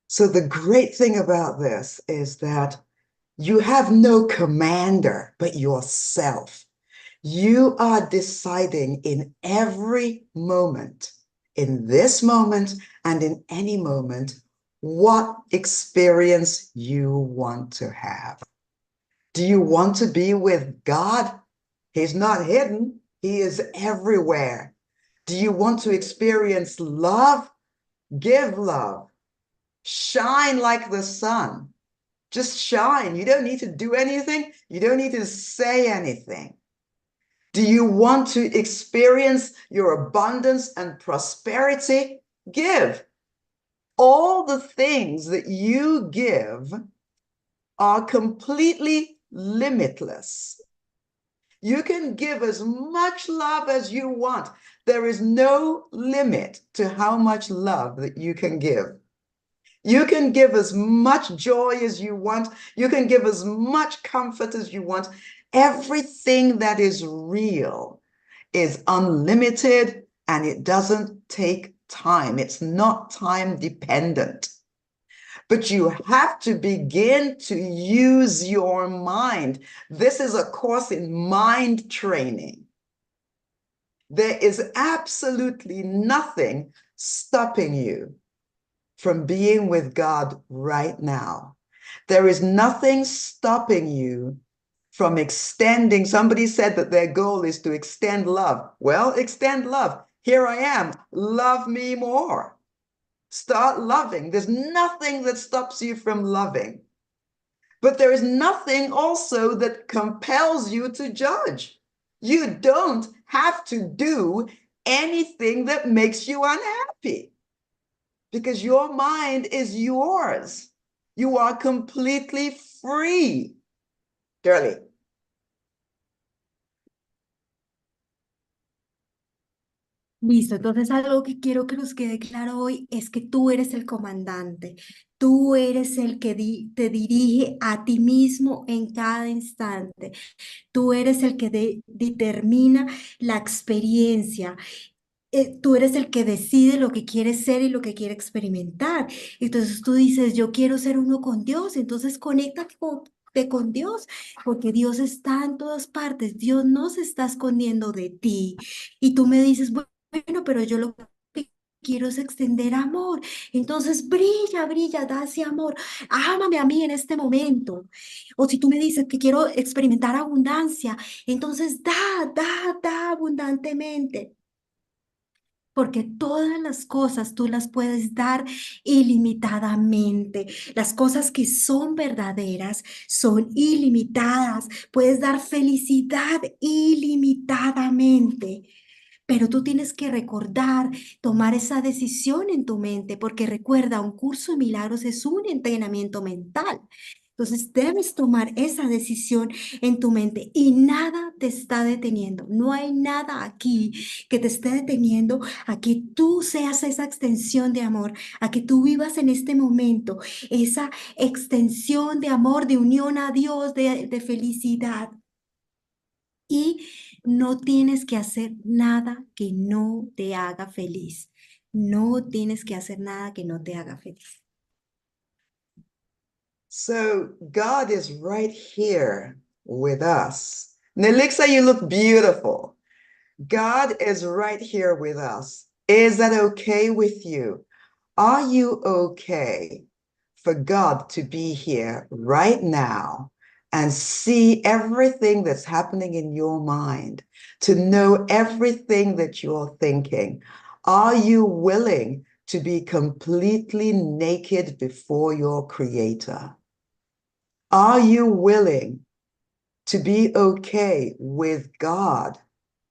So the great thing about this is that you have no commander but yourself. You are deciding in every moment, in this moment and in any moment, what experience you want to have. Do you want to be with God? He's not hidden. He is everywhere. Do you want to experience love? Give love. Shine like the sun. Just shine. You don't need to do anything. You don't need to say anything. Do you want to experience your abundance and prosperity? Give. All the things that you give are completely limitless. You can give as much love as you want. There is no limit to how much love that you can give. You can give as much joy as you want. You can give as much comfort as you want. Everything that is real is unlimited and it doesn't take time. It's not time dependent. But you have to begin to use your mind. This is a course in mind training. There is absolutely nothing stopping you from being with God right now. There is nothing stopping you from extending. Somebody said that their goal is to extend love. Well, extend love. Here I am. Love me more. Start loving. There's nothing that stops you from loving. But there is nothing also that compels you to judge. You don't have to do anything that makes you unhappy, because your mind is yours. You are completely free. Shirley. Listo, entonces algo que quiero que nos quede claro hoy es que tú eres el comandante, tú eres el que te dirige a ti mismo en cada instante, tú eres el que determina la experiencia. Tú eres el que decide lo que quieres ser y lo que quiere experimentar. Entonces tú dices, yo quiero ser uno con Dios, entonces conéctate con Dios, porque Dios está en todas partes, Dios no se está escondiendo de ti. Y tú me dices, bueno, pero yo lo que quiero es extender amor. Entonces brilla, brilla, da ese amor. Ámame a mí en este momento. O si tú me dices que quiero experimentar abundancia, entonces da abundantemente. porque todas las cosas tú las puedes dar ilimitadamente. Las cosas que son verdaderas son ilimitadas. Puedes dar felicidad ilimitadamente. Pero tú tienes que recordar, tomar esa decisión en tu mente, porque recuerda, un curso de milagros es un entrenamiento mental. Entonces debes tomar esa decisión en tu mente y nada te está deteniendo. No hay nada aquí que te esté deteniendo a que tú seas esa extensión de amor, a que tú vivas en este momento esa extensión de amor, de unión a Dios, de felicidad. Y no tienes que hacer nada que no te haga feliz. No tienes que hacer nada que no te haga feliz. So God is right here with us. Nelixa, you look beautiful. God is right here with us. Is that okay with you? Are you okay for God to be here right now and see everything that's happening in your mind, to know everything that you're thinking? Are you willing to be completely naked before your Creator? Are you willing to be okay with God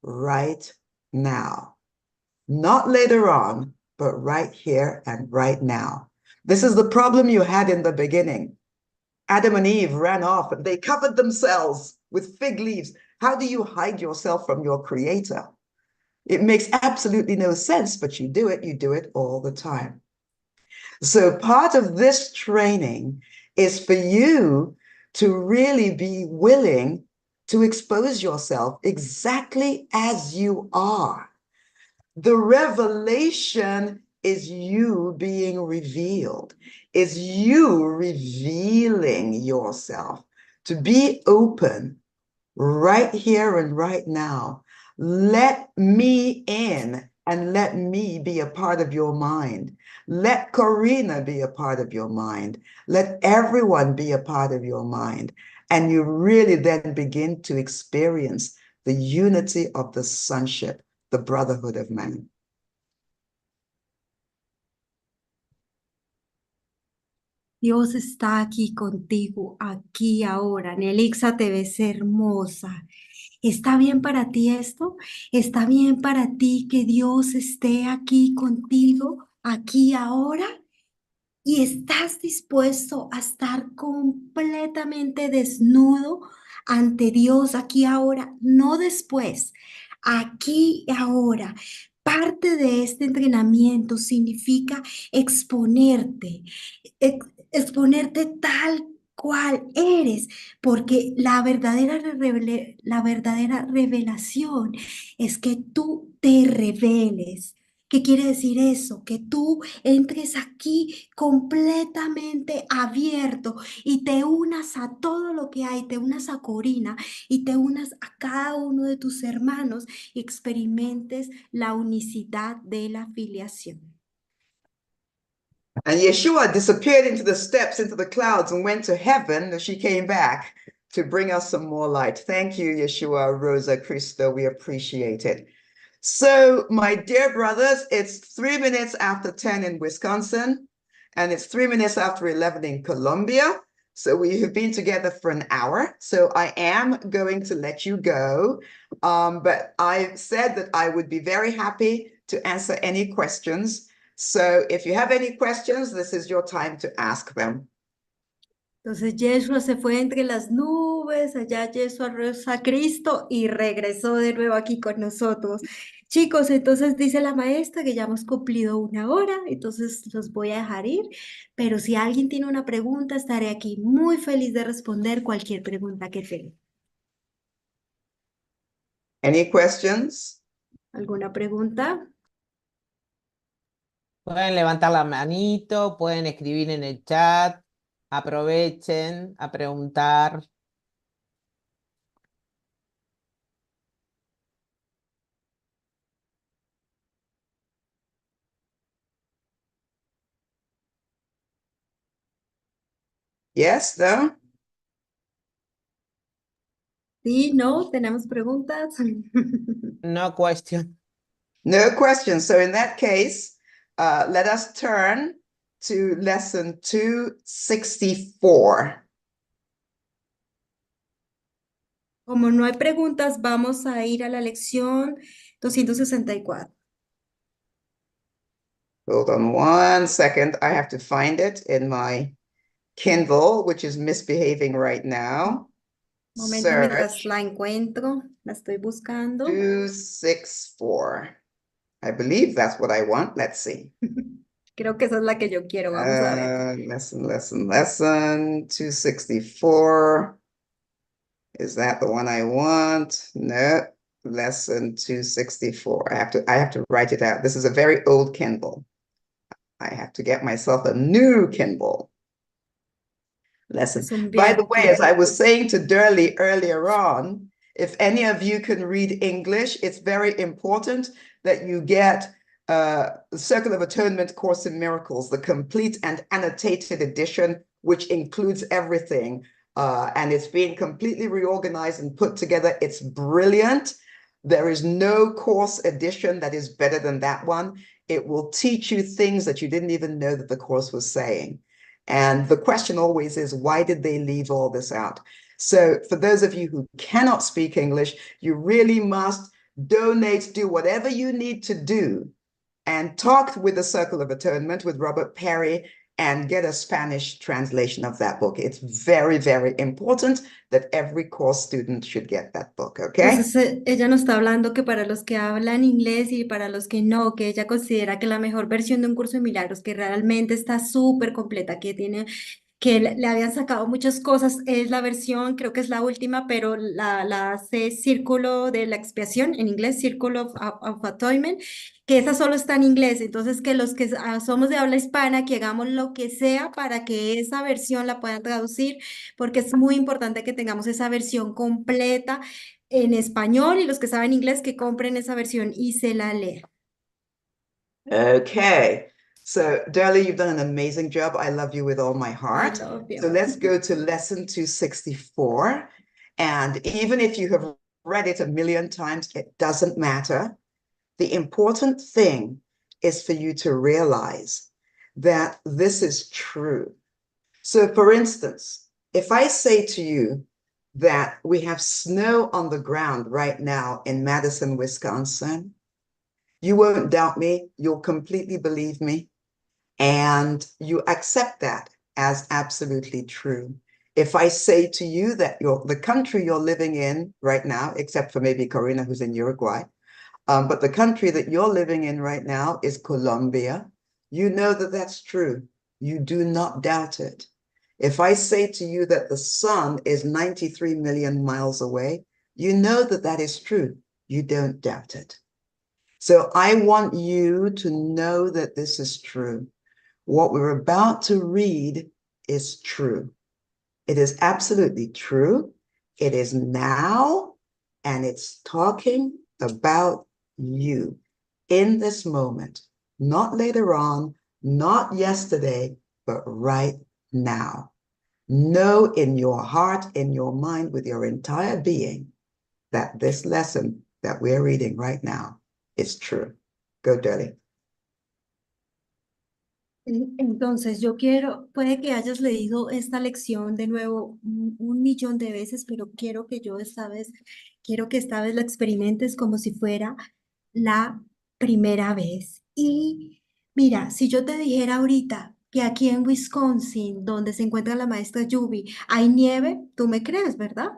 right now? Not later on, but right here and right now. This is the problem you had in the beginning. Adam and Eve ran off and they covered themselves with fig leaves. How do you hide yourself from your Creator? It makes absolutely no sense, but you do it all the time. So part of this training is for you to really be willing to expose yourself exactly as you are. The revelation is you being revealed, is you revealing yourself, to be open right here and right now. Let me in and let me be a part of your mind. Let Corina be a part of your mind. Let everyone be a part of your mind. And you really then begin to experience the unity of the sonship, the brotherhood of man. Dios está aquí contigo, aquí ahora. Nelixa, te ves hermosa. ¿Está bien para ti esto? ¿Está bien para ti que Dios esté aquí contigo, aquí ahora? ¿Y estás dispuesto a estar completamente desnudo ante Dios aquí ahora? No después, aquí y ahora. Parte de este entrenamiento significa exponerte, exponerte tal cual eres, porque la verdadera revelación es que tú te reveles. ¿Qué quiere decir eso? Que tú entres aquí completamente abierto y te unas a todo lo que hay, te unas a Corina y te unas a cada uno de tus hermanos y experimentes la unicidad de la filiación. And Yeshua disappeared into the steps, into the clouds, and went to heaven, and she came back to bring us some more light. Thank you, Yeshua, Rosa, Cristo. We appreciate it. So, my dear brothers, it's 3 minutes after 10 in Wisconsin, and it's 3 minutes after 11 in Colombia. So we have been together for an hour. So I am going to let you go. But I said that I would be very happy to answer any questions. So if you have any questions, this is your time to ask them. Entonces Yeshua se fue entre las nubes, allá Yeshua rezó a Cristo y regresó de nuevo aquí con nosotros. Chicos, entonces dice la maestra que ya hemos cumplido 1 hora, entonces los voy a dejar ir, pero si alguien tiene una pregunta, estaré aquí muy feliz de responder cualquier pregunta que tenga. Any questions? ¿Alguna pregunta? Pueden levantar la manito, pueden escribir en el chat, aprovechen a preguntar. Yes, no? Sí, no, tenemos preguntas. No question. No questions. So in that case, let us turn to lesson 264. Como no hay preguntas, vamos a ir a la lección 264. Hold on 1 second. I have to find it in my Kindle, which is misbehaving right now. Momento mientras Search la encuentro, la estoy buscando. 264. I believe that's what I want. Let's see. Creo que esa es la que yo quiero, vamos a ver. Lesson 264. Is that the one I want? No, lesson 264. I have to write it out. This is a very old Kindle. I have to get myself a new Kindle. Lesson. Es un By the way, viaje. as I was saying to Durley earlier on, if any of you can read English, it's very important that you get the Circle of Atonement Course in Miracles, the complete and annotated edition, which includes everything. And it's being completely reorganized and put together. It's brilliant. There is no course edition that is better than that one. It will teach you things that you didn't even know that the course was saying. And the question always is, why did they leave all this out? So for those of you who cannot speak English, you really must donate, do whatever you need to do, and talk with the Circle of Atonement, with Robert Perry, and get a Spanish translation of that book. It's very, very important that every course student should get that book, okay? Entonces ella nos está hablando que para los que hablan inglés y para los que no, que ella considera que la mejor versión de un curso de milagros, que realmente está súper completa, que le habían sacado muchas cosas, es la versión, creo que es la última, pero la hace Círculo de la Expiación, en inglés, Circle of Atonement, que esa solo está en inglés, entonces que los que somos de habla hispana, que hagamos lo que sea para que esa versión la puedan traducir, porque es muy importante que tengamos esa versión completa en español, y los que saben inglés que compren esa versión y se la lean. Okay. So, Durley, you've done an amazing job. I love you with all my heart. I love you. So let's go to lesson 264. And even if you have read it a million times, it doesn't matter. The important thing is for you to realize that this is true. So, for instance, if I say to you that we have snow on the ground right now in Madison, Wisconsin, you won't doubt me. You'll completely believe me. And you accept that as absolutely true. If I say to you that the country you're living in right now, except for maybe Corina, who's in Uruguay, but the country that you're living in right now is Colombia, you know that that's true. You do not doubt it. If I say to you that the sun is 93 million miles away, you know that that is true. You don't doubt it. So I want you to know that this is true. What we're about to read is true. It is absolutely true. It is now, and it's talking about you in this moment, not later on, not yesterday, but right now. Know in your heart, in your mind, with your entire being, that this lesson that we're reading right now is true. Go, Durley. Entonces, puede que hayas leído esta lección de nuevo un millón de veces, pero quiero que esta vez la experimentes como si fuera la primera vez. Y mira, si yo te dijera ahorita que aquí en Wisconsin, donde se encuentra la maestra Jubi, hay nieve, tú me crees, ¿verdad?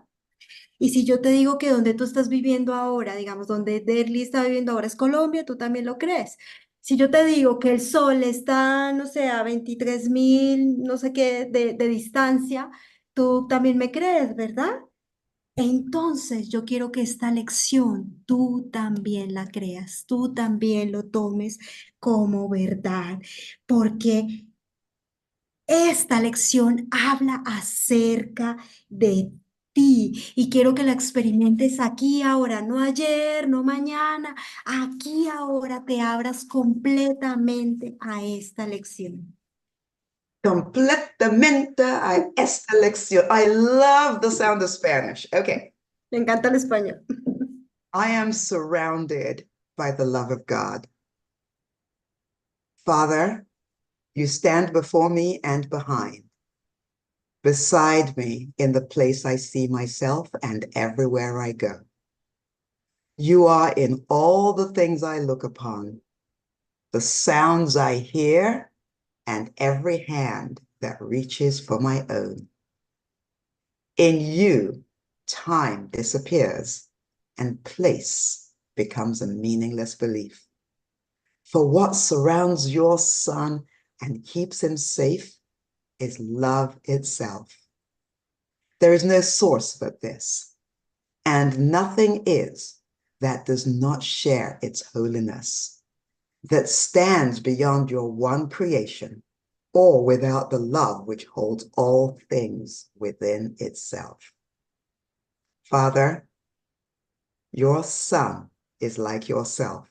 Y si yo te digo que donde tú estás viviendo ahora, digamos, donde Derly está viviendo ahora es Colombia, tú también lo crees. Si yo te digo que el sol está, no sé, a 23.000, no sé qué, de distancia, tú también me crees, ¿verdad? Entonces yo quiero que esta lección tú también la creas, tú también lo tomes como verdad, porque esta lección habla acerca de ti y quiero que la experimentes aquí ahora, no ayer, no mañana, aquí ahora te abras completamente a esta lección. Completamente a esta lección. I love the sound of Spanish. Okay. Me encanta el español. I am surrounded by the love of God. Father, you stand before me and behind, beside me in the place I see myself and everywhere I go. You are in all the things I look upon, the sounds I hear, and every hand that reaches for my own. In you, time disappears and place becomes a meaningless belief. For what surrounds your son and keeps him safe is love itself. There is no source but this, and nothing is that does not share its holiness, that stands beyond your one creation, or without the love which holds all things within itself. Father, your son is like yourself.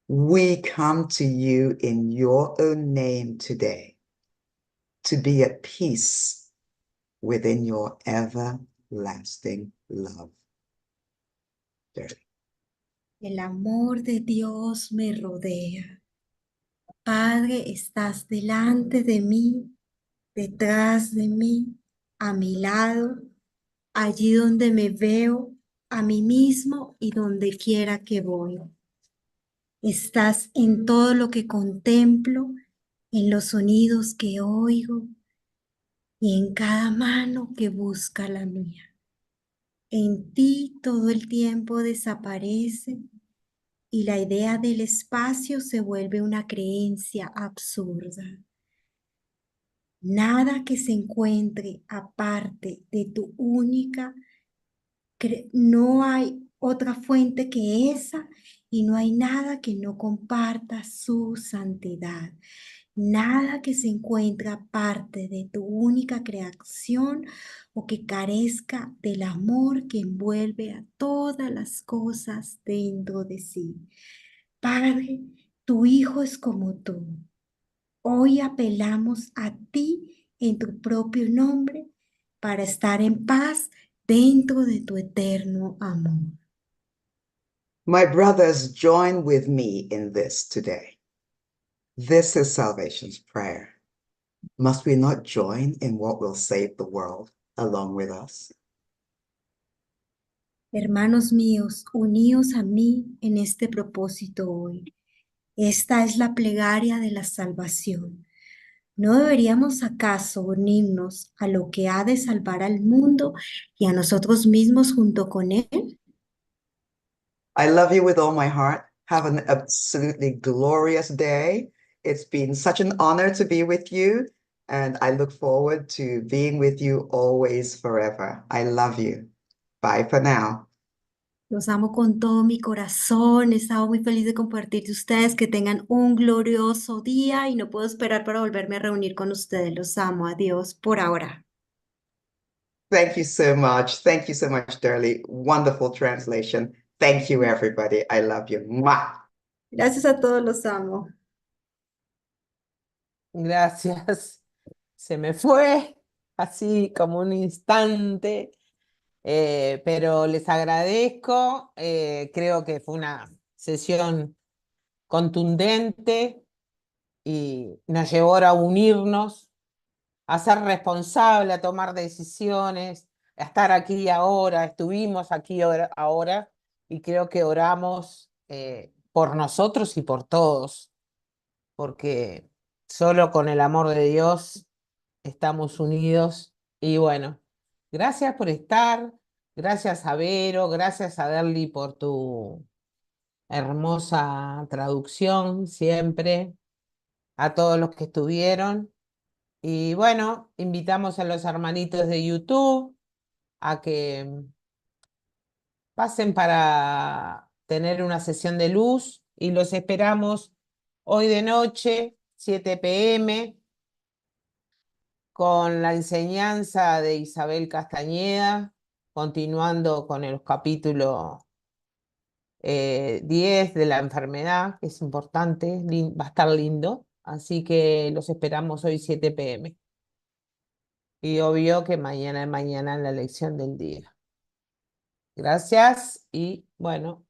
We come to you in your own name today to be at peace within your everlasting love. Dirty. El amor de Dios me rodea. Padre, estás delante de mí, detrás de mí, a mi lado, allí donde me veo, a mí mismo y donde quiera que voy. Estás en todo lo que contemplo, en los sonidos que oigo y en cada mano que busca la mía. En ti todo el tiempo desaparece y la idea del espacio se vuelve una creencia absurda. Nada que se encuentre aparte de tu única, no hay otra fuente que esa y no hay nada que no comparta su santidad. Nada que se encuentre aparte de tu única creación o que carezca del amor que envuelve a todas las cosas dentro de sí. Padre, tu Hijo es como tú. Hoy apelamos a ti en tu propio nombre para estar en paz dentro de tu eterno amor. My brothers, join with me in this today. This is salvation's prayer. Must we not join in what will save the world along with us? Hermanos míos, uníos a mí en este propósito hoy. Esta es la plegaria de la salvación. ¿No deberíamos acaso unirnos a lo que ha de salvar al mundo y a nosotros mismos junto con él? I love you with all my heart. Have an absolutely glorious day. It's been such an honor to be with you, and I look forward to being with you always, forever. I love you. Bye for now. Los amo con todo mi corazón. He estado muy feliz de compartir de ustedes. Que tengan un glorioso día y no puedo esperar para volverme a reunir con ustedes. Los amo. Adiós por ahora. Thank you so much. Thank you so much, Dirly. Wonderful translation. Thank you, everybody. I love you. Mwah. Gracias a todos. Los amo. Gracias. Se me fue así como un instante, pero les agradezco. Creo que fue una sesión contundente y nos llevó a unirnos, a ser responsables, a tomar decisiones, a estar aquí y ahora. Estuvimos aquí ahora y creo que oramos por nosotros y por todos, porque solo con el amor de Dios estamos unidos. Y bueno, gracias por estar, gracias a Vero, gracias a Derly por tu hermosa traducción siempre, a todos los que estuvieron. Y bueno, invitamos a los hermanitos de YouTube a que pasen para tener una sesión de luz y los esperamos hoy de noche, 7 p.m., con la enseñanza de Isabel Castañeda, continuando con el capítulo 10 de la enfermedad, que es importante, va a estar lindo, así que los esperamos hoy 7 p.m. Y obvio que mañana en la lección del día. Gracias y bueno.